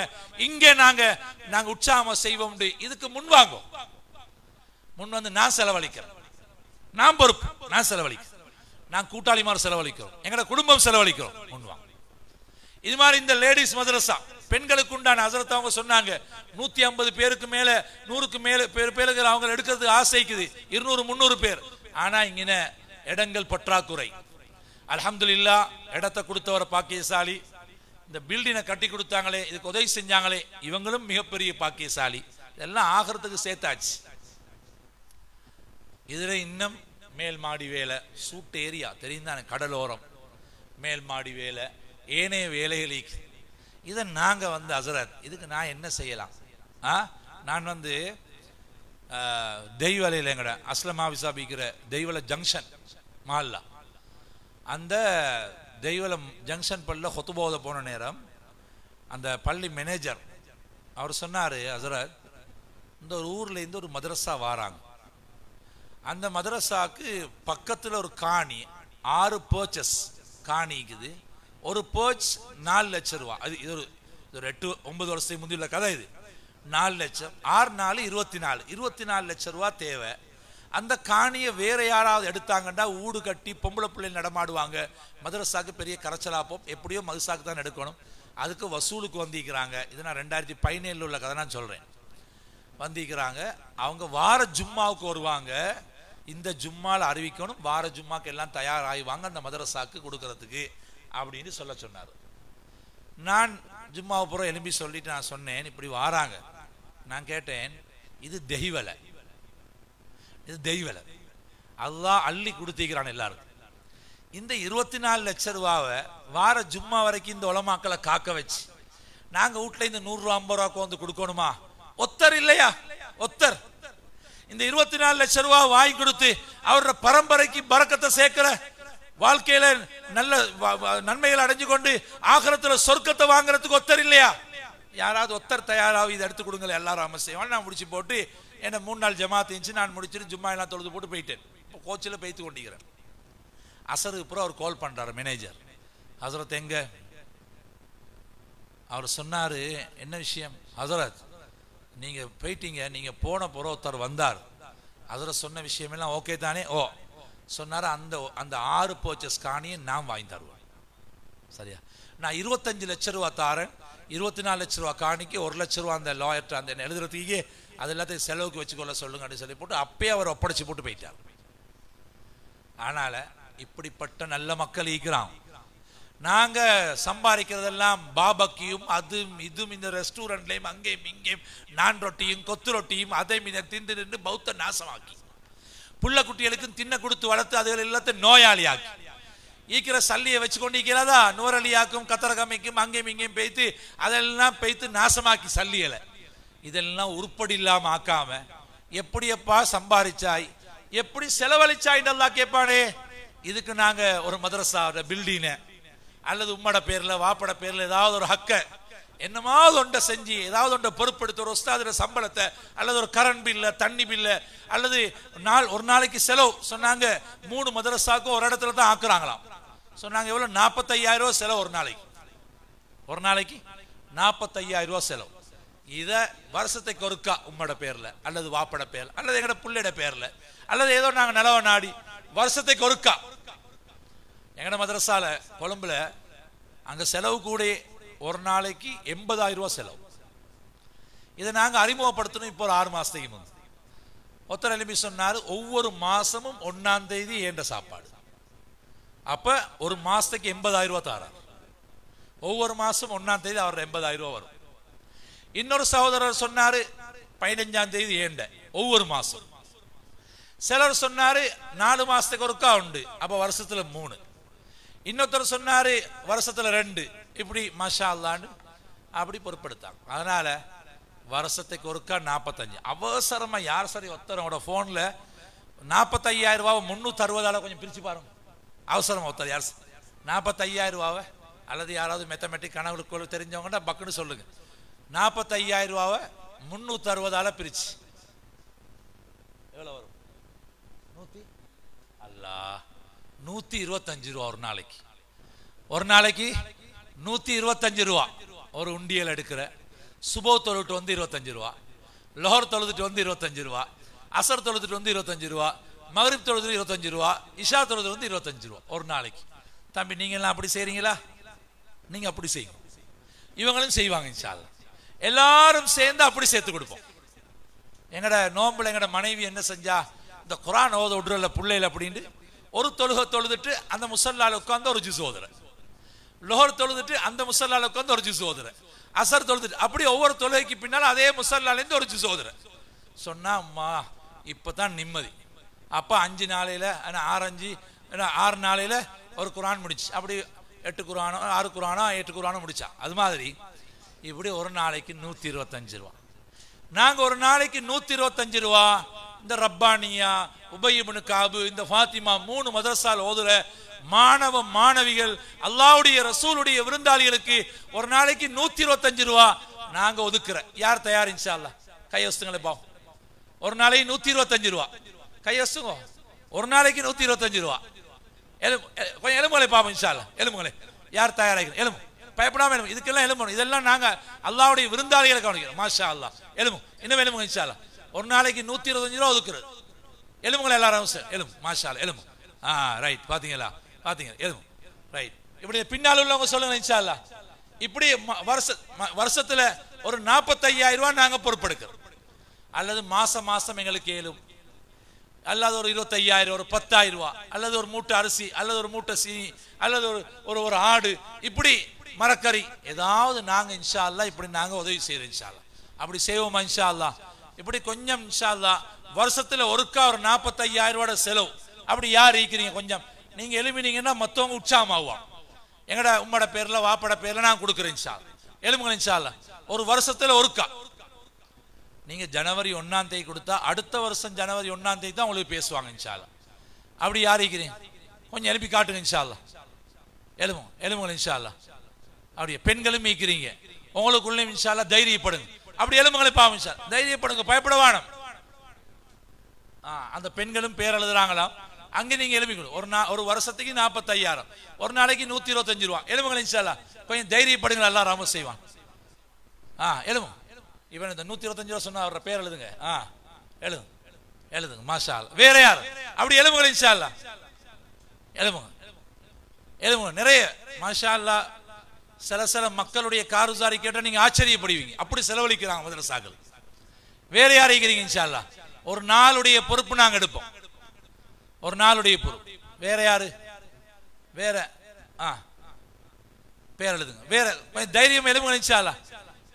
[SPEAKER 1] இங்க நாங்க உற்சாகமா செய்வோம். இதுக்கு முன் வாங்கும். முன் வந்து நான் செலவழிக்கிறேன், நான் பொறுப்பு, நான் செலவழிக்கிறேன், நான் கூட்டாளிமார் செலவழிக்கிறோம், எங்கட குடும்பம் செலவழிக்கிறோம். முன் வாங்க. இது மாதிரி இந்த லேடிஸ் மதரசா பெண்களுக்கு உண்டான ஹஸரத் அவங்க சொன்னாங்க 150 பேருக்கு மேல 100க்கு மேல பேர்கள் அவங்க எடுக்கிறதுக்கு ஆசைக்குது, 200-300 பேர். ஆனா இங்க இடங்கள் பற்றாக்குறை. அல்ஹம்துலில்லாஹ் இடத்தை கொடுத்தவர பாக்கியசாலி. இந்த பில்டிங்கை கட்டி கொடுத்தாங்களே, இதுக்கு உதவி செஞ்சாங்களே, இவங்களும் மிகப்பெரிய பாக்கியசாலி. இதெல்லாம் ஆகிறதுக்கு சேர்த்தாச்சு. இதில் இன்னும் மேல் மாடி வேலை, சூட்டு ஏரியா தெரியும் தானே, கடலோரம், மேல் மாடி வேலை, ஏனைய வேலைகளுக்கு. இதை நாங்கள் வந்து ஹசரத் இதுக்கு நான் என்ன செய்யலாம்? நான் வந்து தெய்வலையில் எங்கட அஸ்லம் ஆபிசாபிக்கிற தெய்வல ஜங்ஷன் மால்லா, அந்த தெய்வலம் ஜங்ஷன் பள்ளியில் ஹொத்துபோத போன நேரம் அந்த பள்ளி மேனேஜர் அவர் சொன்னார், ஹசரத் இந்த ஒரு ஊர்லேருந்து ஒரு மதரசா வாராங்க, அந்த மதரசாவுக்கு பக்கத்தில் ஒரு காணி 6 பர்ச்சஸ் காணிக்குது, ஒரு பர்ச் 4 லட்சம் ரூபா. அது இது ஒரு 8-9 வருஷத்துக்கு முந்தைய கதை. இது 4 லட்சம், 6 4 24 லட்சம் ரூபா தேவை. அந்த காணியை வேற யாராவது எடுத்தாங்கன்னா ஊடு கட்டி பொம்பளை பிள்ளைகள் நடமாடுவாங்க, மதரசாக்கு பெரிய கரைச்சலாப்போம், எப்படியோ மதுசாக்கு தான் எடுக்கணும், அதுக்கு வசூலுக்கு வந்திக்கிறாங்க. இது நான் 2017 உள்ள கதை நான் சொல்றேன். வந்திக்கிறாங்க, அவங்க வார ஜும்மாவுக்கு வருவாங்க, இந்த ஜும்மால அறிவிக்கணும், வார ஜும்மாக்கு எல்லாம் தயாராகிவாங்க அந்த மதரசாக்கு கொடுக்கறதுக்கு அப்படின்னு சொல்ல சொன்னார். நான் ஜும்மாவை பூரா எழுப்பி சொல்லிட்டு நான் சொன்னேன், இப்படி வாராங்க. நான் கேட்டேன், இது தெய்வலை, இது தெய்வலை, அல்லாஹ் அள்ளி கொடுத்திக்கிறான் எல்லாருக்கும். இந்த 24 லட்சம் ரூபாவை வார ஜும்மா வரைக்கும் இந்த உலமாக்களை காக்க வச்சு நாங்கள் வீட்டில் இந்த 100 ரூபா 50 ரூபாய்க்கு வந்து கொடுக்கணுமா? ஒத்தர் இல்லையா? ஒத்தர் இந்த 24 லட்சம் ரூபா வாங்கி கொடுத்து அவரோட பரம்பரைக்கு பரக்கத்தை சேர்க்கிற, வாழ்க்கையில நல்ல நன்மைகள் அடைஞ்சு கொண்டு ஆகிரத்துல சொர்க்கத்தை வாங்குறதுக்கு ஒத்தர் இல்லையா? யாராவது ஒத்தர் தயாராக இதை எடுத்து கொடுங்க, எல்லாரும் அமைச்சேன். நான் முடிச்சு போட்டு என்ன 3 நாள் ஜமாத் இருந்துச்சு, நான் முடிச்சுட்டு ஜும்மா எல்லாம் தொழுது போட்டு போயிட்டேன். இப்போ கோச்சில் பெய்த்து கொண்டிருக்கிறேன். அசருக்கு அப்புறம் அவர் கால் பண்றாரு மேனேஜர், ஹசரத் எங்க? அவர் சொன்னாரு, என்ன விஷயம்? ஹசரத் நீங்க போயிட்டீங்க, நீங்க போன பிறகு ஒருத்தர் வந்தார், ஹசரத் சொன்ன விஷயம் எல்லாம் ஓகே தானே? ஓ சொன்னாரு, அந்த 6 பர்ச்சஸ் காணியை நான் வாங்கி தருவேன். சரியா? நான் 25 லட்சம் ரூபா தாரேன், 24 லட்சம் ரூபா காணிக்கு 1 லட்சம் ரூபா அந்த லாயர்ட்ட அந்த எழுதுறதுக்கு அது எல்லாத்தையும் செலவுக்கு வச்சுக்கொள்ள சொல்லுங்க அப்படின்னு சொல்லி போட்டு அப்பயே அவர் ஒப்படைச்சு போட்டு போயிட்டார். ஆனால இப்படிப்பட்ட நல்ல மக்கள் இருக்கிறான். நாங்க சம்பாதிக்கிறதெல்லாம் பாபக்கியும் அதுவும் இதுவும் இந்த ரெஸ்டாரண்ட்லையும் அங்கேயும் இங்கேயும் நான் ரொட்டியும் கொத்து ரொட்டியும் அதை தின்று நின்று பௌத்த நாசமாக்கி புள்ள குட்டிகளுக்கும் தின்ன கொடுத்து வளர்த்து அதுகள் எல்லாத்தையும் நோயாளியாக்கி ஈக்கிற சல்லியை வச்சு கொண்டு இருக்கிறதா நூறலியாக்கும் கத்தரகமைக்கும் அங்கேயும் இங்கேயும் பெய்த்து அதெல்லாம் பெய்த்து நாசமாக்கி சல்லியலை இதெல்லாம் உருப்படி இல்லாம ஆக்காம எப்படியப்பா சம்பாதிச்சாய், எப்படி செலவழிச்சாய் நல்லா கேட்பானே. இதுக்கு நாங்க ஒரு மதரசா பில்டிங் அல்லது உம்மட பேர்ல வாப்பட பேர்ல ஏதாவது ஒரு ஹக்க என்னமாவது ஒன்றை செஞ்சு ஏதாவது ஒன்றை பொறுப்படுத்த ஒரு உஸ்தாதுற சம்பளத்தை அல்லது ஒரு கரண்ட் பில்ல தண்ணி பில்ல அல்லது ஒரு நாளைக்கு செலவு சொன்னாங்க 3 மதரசாக்கும் ஒரு இடத்துல தான் ஆக்குறாங்களாம். சொன்னாங்க எவ்வளவு? 45,000 ரூபாய் செலவு ஒரு நாளைக்கு 45,000 ரூபாய் செலவு. இத வருஷத்துக்கு ஒருக்கா உம்மட பேர்ல அல்லது வாப்பட பேர்ல அல்லது எங்கட புள்ளைட பேர்ல அல்லது ஏதோ நாங்க நிலவ நாடி வருஷத்துக்கு ஒருக்கா எங்கட மதரசால கொழும்புல அங்க செலவு கூட ஒரு நாளைக்கு 80,000 ரூபாய் செலவு. இதை நாங்க அறிமுகப்படுத்தணும் இப்போ ஒரு 6 மாசத்துக்கு முன். ஒருத்தர் எழுப்பி சொன்னாரு, ஒவ்வொரு மாசமும் 1ஆம் தேதி ஏண்ட சாப்பாடு. அப்ப ஒரு மாசத்துக்கு 80,000 ரூபாய் தாரார். ஒவ்வொரு மாசம் 1ஆம் தேதி அவர் 80,000 ரூபாய் வரும். இன்னொரு சகோதரர் சொன்னாரு 15ஆம் தேதி ஏண்ட ஒவ்வொரு மாசம். சிலர் சொன்னாரு 4 மாசத்துக்கு ஒருக்கா உண்டு, அப்ப வருஷத்துல 3. இன்னொருத்தர் சொன்னாரு வருஷத்துல 2. இப்படி மாஷா அல்லான்னு அப்படி பொறுப்படுத்தாங்க. அதனால வருஷத்துக்கு ஒருக்கா 45. அவசரமா யார் சரி ஒருத்தரோட போன்ல 45,000 ரூபாவை 360 கொஞ்சம் பிரிச்சு பாருங்க. அவசரமா ஒருத்தர் யார் 45,000 ரூபாவை அல்லது யாராவது மேத்தமெட்டிக் கணக்கு தெரிஞ்சவங்கன்னா பக்குன்னு சொல்லுங்க. 45,000 ரூபாவை 360 பிரிச்சு எவ்வளவு வரும்? 125 ரூபா ஒரு நாளைக்கு 125 ரூபா. ஒரு உண்டியல் எடுக்கிற சுபோ தொழுட்டு வந்து 25 ரூபா, லோஹர் தொழுதுட்டு வந்து 25 ரூபா, அசர் தொழுதுட்டு வந்து 25 ரூபா, மகரிப் தொழுது 25 ரூபா, இஷா தொழுது வந்து 25 ரூபா ஒரு நாளைக்கு. தம்பி நீங்க எல்லாம் அப்படி செய்றீங்களா? நீங்க அப்படி செய்யுங்க, இவங்களும் செய்வாங்க இன்ஷா அல்லாஹ். எல்லாரும் சேர்ந்து அப்படி சேர்த்து கொடுப்போம். எங்கட நோம்புல எங்கட மனைவி என்ன செஞ்சா, இந்த குர்ஆன் ஓத விடுறல பிள்ளைல அப்படின்னு ஒரு தொழுகை தொழுதுட்டு அந்த முசல்லால உட்கார்ந்து ஒரு ஜுஸ் ஓதுற, லோஹர் தொழுதுட்டு அந்த முசல்லால உட்கார்ந்து ஒரு ஜுஸ் ஓதுற, அசர் தொழுதுட்டு அப்படி ஒவ்வொரு தொழுகைக்கு பின்னால அதே முசல்லால இருந்து ஒரு ஜுஸ் ஓதுற. சொன்னா அம்மா இப்பதான் நிம்மதி, அப்போ 5 நாளையில் 6 நாளையில் ஒரு குரான் முடிச்சு, அப்படி 8 குரானோ 6 குரானோ 8 குரானோ முடிச்சா. அது மாதிரி இப்படி ஒரு நாளைக்கு 125 ரூபா. நாங்கள் ஒரு நாளைக்கு 125 ரூபா இந்த ரப்பானியா, உபய் இப்னு காபு, இந்த ஃபாத்திமா 3 மதரசால் ஓதுற மாணவ மாணவிகள் அல்லாஹ்வுடைய ரசூலுடைய விருந்தாளிகளுக்கு ஒரு நாளைக்கு 125 ரூபா நாங்க ஒதுக்குற. யார் தயார்? இன்ஷா அல்லாஹ் கையொசுங்களே பாவம். ஒரு நாளைக்கு 125 ரூபா கையொசுங்க. ஒரு நாளைக்கு 125 ரூபா. கொஞ்சம் எலும்புகளை பாவம். இன்ஷா அல்லாஹ் எலும்புகளை யார் தயாராக எலும்பு, பயப்படாம எலும்பு. இதுக்கெல்லாம் எலும்பணும். இதெல்லாம் நாங்க அல்லாஹ்வுடைய விருந்தாளிகளை கவனிக்கிறோம். மாஷா அல்லாஹ் எலும்பு. இன்னும் எலும்புங்க இன்ஷா அல்லாஹ். ஒரு நாளைக்கு 125 ரூபா ஒதுக்குறது. எலும்புகளை எல்லாரும் எலும்பு. மாஷா அல்லாஹ் எலும்பு. ரைட். பாத்தீங்களா? பாத்தீங்க எலும்பு. ரைட். இப்படி பின்னால் உள்ளவங்க சொல்லுங்க இன்ஷா அல்லாஹ். இப்படி வருஷத்துல ஒரு 45,000 ரூபாய் நாங்க பொறுப்பெடுக்கிறோம். அல்லது மாசம் எங்களுக்கு ஏழும், அல்லது ஒரு 25,000, ஒரு 10,000 ரூபாய், அல்லது ஒரு மூட்டை அரிசி, அல்லது ஒரு மூட்டை சீனி, அல்லது ஒரு ஆடு, இப்படி மரக்கறி ஏதாவது நாங்க இன்ஷா அல்லாஹ் இப்படி நாங்க உதவி செய்யறோம். இன்ஷா அல்லாஹ் அப்படி செய்வோமா? இன்ஷா அல்லாஹ் இப்படி கொஞ்சம் இன்ஷா அல்லாஹ் வருஷத்துல ஒருக்கா ஒரு 45,000 ரூபாய் செலவு. அப்படி யார் இருக்கிறீங்க? கொஞ்சம் நீங்க எழுப்பினீங்கன்னா மற்றவங்க உற்சாகமாகுவாங்க. எங்கட உம்மோட பேர்ல வாப்பட பேர்ல நான் கொடுக்குறேன். இன்ஷா அல்லாஹ் எழுப்புங்க இன்ஷா அல்லாஹ். ஒரு வருஷத்துல ஒருக்கா நீங்க ஜனவரி 1ஆம் தேதி கொடுத்தா அடுத்த வருஷம் ஜனவரி 1ஆம் தேதி தான் உங்களுக்கு பேசுவாங்க. இன்ஷா அல்லாஹ் அப்படி யார் இருக்கிறீங்க? கொஞ்சம் எழுப்பி காட்டுங்க. இன்ஷா அல்லாஹ் எழுப்புங்க இன்ஷா அல்லாஹ். அப்படியே பெண்களும் மீக்கிறீங்க, உங்களுக்குள்ளே இன்ஷா அல்லாஹ் தைரியப்படுங்க. அப்படி எழுப்புங்களை பாவம் இன்ஷா அல்லாஹ் தைரியப்படுங்க, பயப்படவானம். அந்த பெண்களும் பேர் எழுதுறாங்களாம், அங்கே நீங்க எழுப்பிக்கணும். ஒரு வருஷத்துக்கு 45,000, ஒரு நாளைக்கு 125 ரூபா. எழுப்புங்களை இன்ஷா அல்லாஹ் கொஞ்சம் தைரியப்படுங்க, எல்லாம் ராம செய்வான். எழுதுங்க. இவன் இந்த 125 ரூபா சொன்னா அவரோட பேர் எழுதுங்க. எழுதுங்க மாஷா அல்லாஹ். வேற யார்? அப்படி எழுப்புங்களை இன்ஷா அல்லாஹ் எழுதுங்க. நிறைய மாஷா அல்லாஹ். சில மக்களுடைய காருசாரி கேட்டா நீங்க ஆச்சரியப்படுவீங்க, அப்படி செலவழிக்கிறாங்க மதரசாக்கள். வேற யார் இருக்கிறீங்க? இன்ஷா அல்லாஹ் ஒரு நாளுடைய பொறுப்பு நாங்க எடுப்போம். ஒரு நாளுடைய பொறுப்பு. வேற யாரு? வேற பேர் எழுதுங்க. வேற தைரியம் எழுப்புங்க இன்ஷா அல்லாஹ்.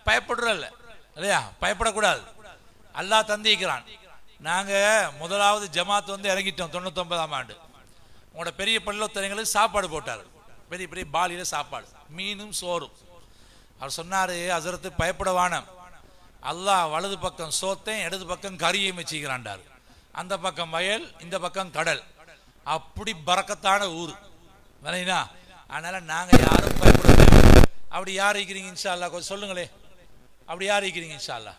[SPEAKER 1] பயப்படுறல்ல இல்லையா? பயப்படக்கூடாது. அல்லாஹ் தந்திக்கிறான். நாங்க முதலாவது ஜமாத் வந்து இறங்கிட்டோம் 99ஆம் ஆண்டு. உங்களோட பெரிய பள்ளித்தனைங்களுக்கு சாப்பாடு போட்டார். பெரிய பெரிய பாலியில சாப்பாடு, மீனும் சோறும். அவர் சொன்னாரு, ஹஸரத் பயப்படவானம், அல்லாஹ் வலது பக்கம் சோத்தையும் இடது பக்கம் கறியையும் வச்சுக்கிறான்டாரு. அந்த பக்கம் வயல், இந்த பக்கம் கடல். அப்படி பரக்கத்தான ஊர் வேணா. அதனால நாங்க யாரும் பயப்பட. அப்படி யார் இருக்கிறீங்க? இன்ஷா அல்லாஹ் கொஞ்சம் சொல்லுங்களே. அப்படி யார் இருக்கிறீங்க? இன்ஷா அல்லாஹ்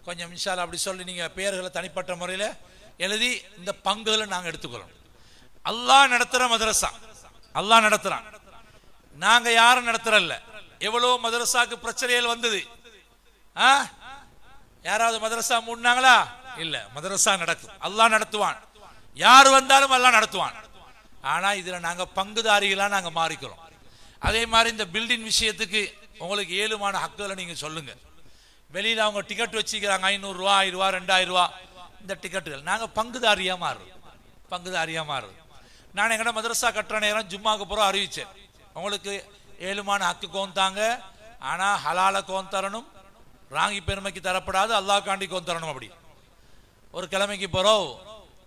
[SPEAKER 1] கொஞ்சம் இன்ஷா அல்லாஹ் அப்படி சொல்லி நீங்க பேர்களை தனிப்பட்ட முறையில் எழுதி இந்த பங்குகளை நாங்க எடுத்துக்கிறோம். அல்லாஹ் நடத்துற மதரசா, அல்லாஹ் நடத்துறான். நாங்க யாரும் நடத்துறல்ல. எவ்வளவு மதரசாக்கு பிரச்சனைகள் வந்தது. யாராவது மதரசா மூடினாங்களா? இல்ல. மதரசா நடக்கும், அல்லாஹ் நடத்துவான். யார் வந்தாலும் அல்லாஹ் நடத்துவான். ஆனா இதுல நாங்க பங்குதாரிகளா நாங்க மாறிக்கிறோம். அதே மாதிரி இந்த பில்டிங் விஷயத்துக்கு உங்களுக்கு ஏழுமான ஹக்குகளை நீங்க சொல்லுங்க. வெளியில அவங்க டிக்கெட் வச்சுக்கிறாங்க 500 ரூபா, 1000 ரூபா, 2000 ரூபா. இந்த டிக்கெட்டுகள் நாங்க பங்குதாரியா மாறுறோம். பங்குதாரியா மாறுறோம். நான் எங்கட மதரசா கட்டுற நேரம் ஜும்மாக்கு போற அறிவிச்சேன், உங்களுக்கு ஏழுமான ஹக்கு கோந்தாங்க, ஆனா ஹலால கோன் தரணும், ராங்கி பெருமைக்கு தரப்படாது, அல்லாஹ் காண்டி கோன் தரணும். அப்படி ஒரு கிழமைக்கு போறோம்,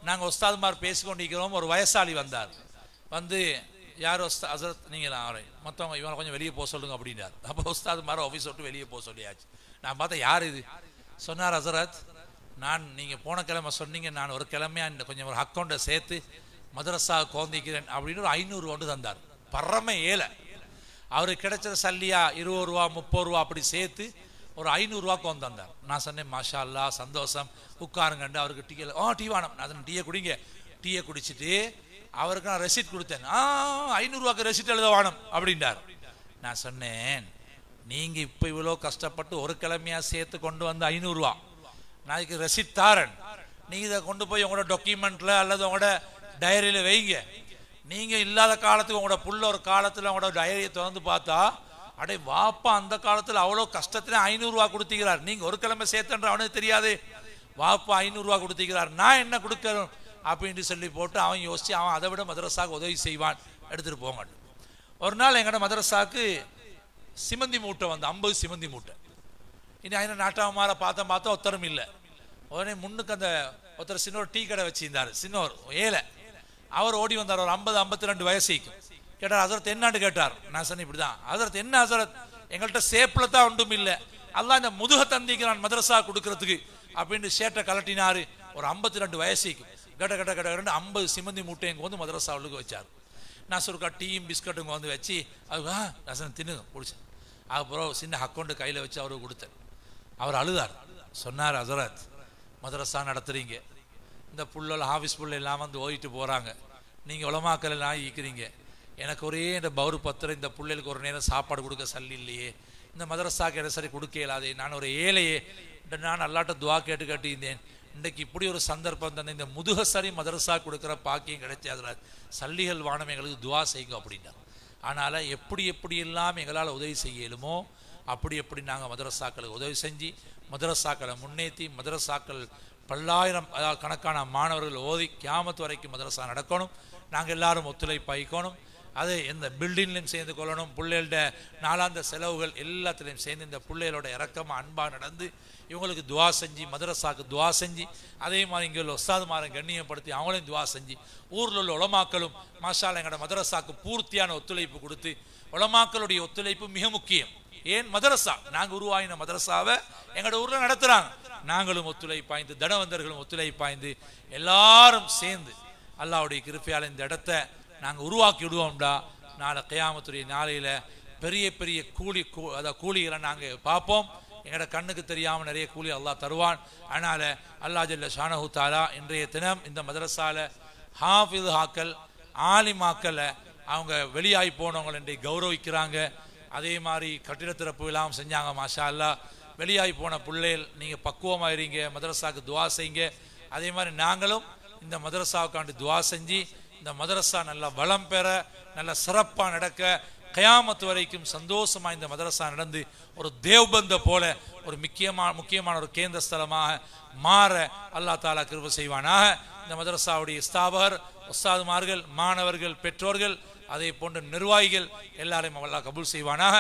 [SPEAKER 1] நாங்க உஸ்தாதுமார் பேசிக்கொண்டிருக்கிறோம். ஒரு வயசாளி வந்தார். வந்து யார் ஹஸரத் நீங்களா மொத்தம் இவனை கொஞ்சம் வெளியே போக சொல்லுங்க அப்படின்னாரு. அப்போ உஸ்தாதுமார ஆஃபீஸ் விட்டு வெளியே போக சொல்லியாச்சு. நான் பார்த்தேன் யார் இது. சொன்னார், ஹஸரத் நீங்க போன கிழமை சொன்னீங்க, நான் ஒரு கிழமையா இந்த கொஞ்சம் ஒரு அக்கௌண்ட்டை சேர்த்து மதரசா கோந்திக்கிறேன் அப்படின்னு ஒரு 500 கொண்டு தந்தார். பரம ஏழை. அவருக்கு கிடைச்ச சல்லியா 20 ரூபா 30 ரூபா அப்படி சேர்த்து ஒரு 500 ரூபா கொண்டு தந்தார். நான் சொன்னேன், மாஷா அல்லாஹ் சந்தோஷம், உட்காருங்கண்டு. அவருக்கு டீ வேணும். நான் டீயை குடிங்க. டீயை குடிச்சிட்டு அவருக்கு நான் ரெசிப்ட் கொடுத்தேன். 500 ரூபாய்க்கு ரெசிப்ட் எழுத வேணும் அப்படின்றார். நான் சொன்னேன், நீங்க இப்ப இவ்வளோ கஷ்டப்பட்டு ஒரு கிழமையா சேர்த்து கொண்டு வந்து 500 ரூபா நாளைக்கு ரெசிப்ட் தாரன். நீங்க இதை கொண்டு போய் உங்களோட டாக்குமெண்ட்ல அல்லது உங்களோட டைரியில வைங்க. நீங்க இல்லாத காலத்துக்கு உங்களோட புள்ள ஒரு காலத்துல உங்களோட டைரியை திறந்து பார்த்தா, அடே வாப்பா அந்த காலத்துல அவ்வளோ கஷ்டத்துல 500 ரூபா கொடுத்துக்கிறார், நீங்க ஒரு கிழமை சேர்த்துன்ற அவனுக்கு தெரியாது. வாப்பா 500 ரூபா கொடுத்துக்கிறார், நான் என்ன கொடுக்கணும் அப்படின்னு சொல்லி போட்டு அவன் யோசிச்சு அவன் அதை விட மதரசாவுக்கு உதவி செய்வான், எடுத்துட்டு போங்க. ஒரு நாள் எங்கட மதரசாவுக்கு சிமந்தி மூட்டை வந்து 50 சிமந்தி மூட்டை. இனி ஐநா நாட்டாமார பார்த்தா ஒத்தரும் இல்லை. உடனே முன்னுக்கு அந்த ஒருத்தர் சின்ன ஒரு டீ கடை வச்சிருந்தாரு, சின்ன ஒரு ஏழை. அவர் ஓடி வந்தார், ஒரு 50-52 வயசுக்கும். கேட்டார், ஹசரத் என்னான்னு கேட்டார். நான் சொன்னேன், இப்படிதான். ஹசரத் என்ன ஹசரத், எங்கள்கிட்ட சேப்பில் தான் ஒன்றும் இல்லை, அல்லாஹ் இந்த முதுக தந்திக்கிறான் மதரசா கொடுக்கறதுக்கு அப்படின்னு ஷேட்டை கலட்டினாரு. ஒரு 52 வயசுக்கும் கட்ட கட்ட கட்ட 50 சிமந்தி மூட்டை எங்க வந்து மதரசாவுக்கு வச்சார். நான் சொல்லுக்கா டீயும் பிஸ்கட்டும் வந்து வச்சு அது ரசன் தின்னு குடிச்சேன். அப்புறம் சின்ன அக்கௌண்ட்டு கையில் வச்சு அவருக்கு கொடுத்தேன். அவர் அழுதார். சொன்னார், ஹசரத் மதரசா நடத்துறீங்க, இந்த புள்ளல் ஆஃபீஸ் புள்ள எல்லாம் வந்து ஓடிட்டு போகிறாங்க, நீங்கள் உலமாக்கல் எல்லாம் ஈக்கிறீங்க, எனக்கு ஒரே இந்த பவுரு பத்திரம், இந்த பிள்ளைகளுக்கு ஒரு நேரம் சாப்பாடு கொடுக்க சல்லி இல்லையே, இந்த மதரசாக்கு என்ன சரி கொடுக்க இயலாதே, நான் ஒரு ஏழையே, நான் அல்லாட்ட துவா கேட்டு கேட்டிருந்தேன், இன்றைக்கு இப்படி ஒரு சந்தர்ப்பம் தந்த இந்த முதுகசரி மதரசா கொடுக்குற பாக்கியம் கிடைச்சி அதில் சல்லிகள் வானம் எங்களுக்கு துவா செய்யுங்க அப்படின்னா. ஆனால் எப்படியெல்லாம் எங்களால் உதவி செய்யலுமோ அப்படி நாங்கள் மதரசாக்களுக்கு உதவி செஞ்சு மதரசாக்களை முன்னேற்றி மதரசாக்கள் பல்லாயிரம் கணக்கான மாணவர்கள் ஓதி கியாமத்து வரைக்கும் மதரசா நடக்கணும். நாங்கள் எல்லாரும் ஒத்துழைப்பாய்க்கணும். அது இந்த பில்டிங்லையும் சேர்ந்து கொள்ளணும். பிள்ளைகளோட நாளாந்த செலவுகள் எல்லாத்துலேயும் சேர்ந்து இந்த பிள்ளைகளோட இறக்கமாக அன்பாக நடந்து இவங்களுக்கு துவா செஞ்சு மதரசாக்கு துவா செஞ்சு அதே மாதிரி இங்கே உள்ள உஸ்தாதுமாரை கண்ணியப்படுத்தி அவங்களையும் துவா செஞ்சு ஊரில் உள்ள உலமாக்களும் மாஷால்லா எங்களோட மதரசாக்கு பூர்த்தியான ஒத்துழைப்பு கொடுத்து, உலமாக்களுடைய ஒத்துழைப்பு மிக முக்கியம். ஏன் மதரசா நாங்கள் உருவாயின மதரசாவை எங்களோட ஊரில் நடத்துகிறாங்க, நாங்களும் ஒத்துழைப்பாய்ந்து தனவந்தர்களும் ஒத்துழைப்பாய்ந்து எல்லாரும் சேர்ந்து அல்லாஹ்வுடைய கிருபையால் இந்த இடத்தை நாங்கள் உருவாக்கி விடுவோம்டா. நாளை கியாமத்துடைய நாளையில் பெரிய பெரிய கூலிகளை நாங்கள் பார்ப்போம். எங்களோட கண்ணுக்கு தெரியாமல் நிறைய கூலி அல்லாஹ் தருவான். அதனால் அல்லாஹ் ஜல்ல ஷானஹு தஆலா இன்றைய தினம் இந்த மதரசால ஹாஃபிஸ் ஆக்கள் ஆலிமாக்களை அவங்க வெளியாகி போனவங்களை இன்றைக்கு கௌரவிக்கிறாங்க. அதே மாதிரி கட்டிட திறப்பு எல்லாம் செஞ்சாங்க. மாஷா அல்லாஹ் வெளியாகி போன பிள்ளைகள் நீங்கள் பக்குவமாயிருங்க, மதரசாவுக்கு துவா செய்யுங்க. அதே மாதிரி நாங்களும் இந்த மதரசாவுக்காண்டி துவா செஞ்சு இந்த மதரசா நல்லா வளம் பெற நல்ல சிறப்பாக நடக்க கயாமத்து வரைக்கும் சந்தோஷமா இந்த மதரசா நடந்து ஒரு தேவ்பந்த போல ஒரு முக்கியமான ஒரு கேந்திர ஸ்தலமாக மாற அல்லாஹ் தஆலா கிருபை செய்வானாக. இந்த மதரசாவுடைய ஸ்தாபகர் உஸ்தாதுமார்கள் மாணவர்கள் பெற்றோர்கள் அதே போன்ற நிர்வாகிகள் எல்லாரையும் அல்லாஹ் கபூல் செய்வானாக.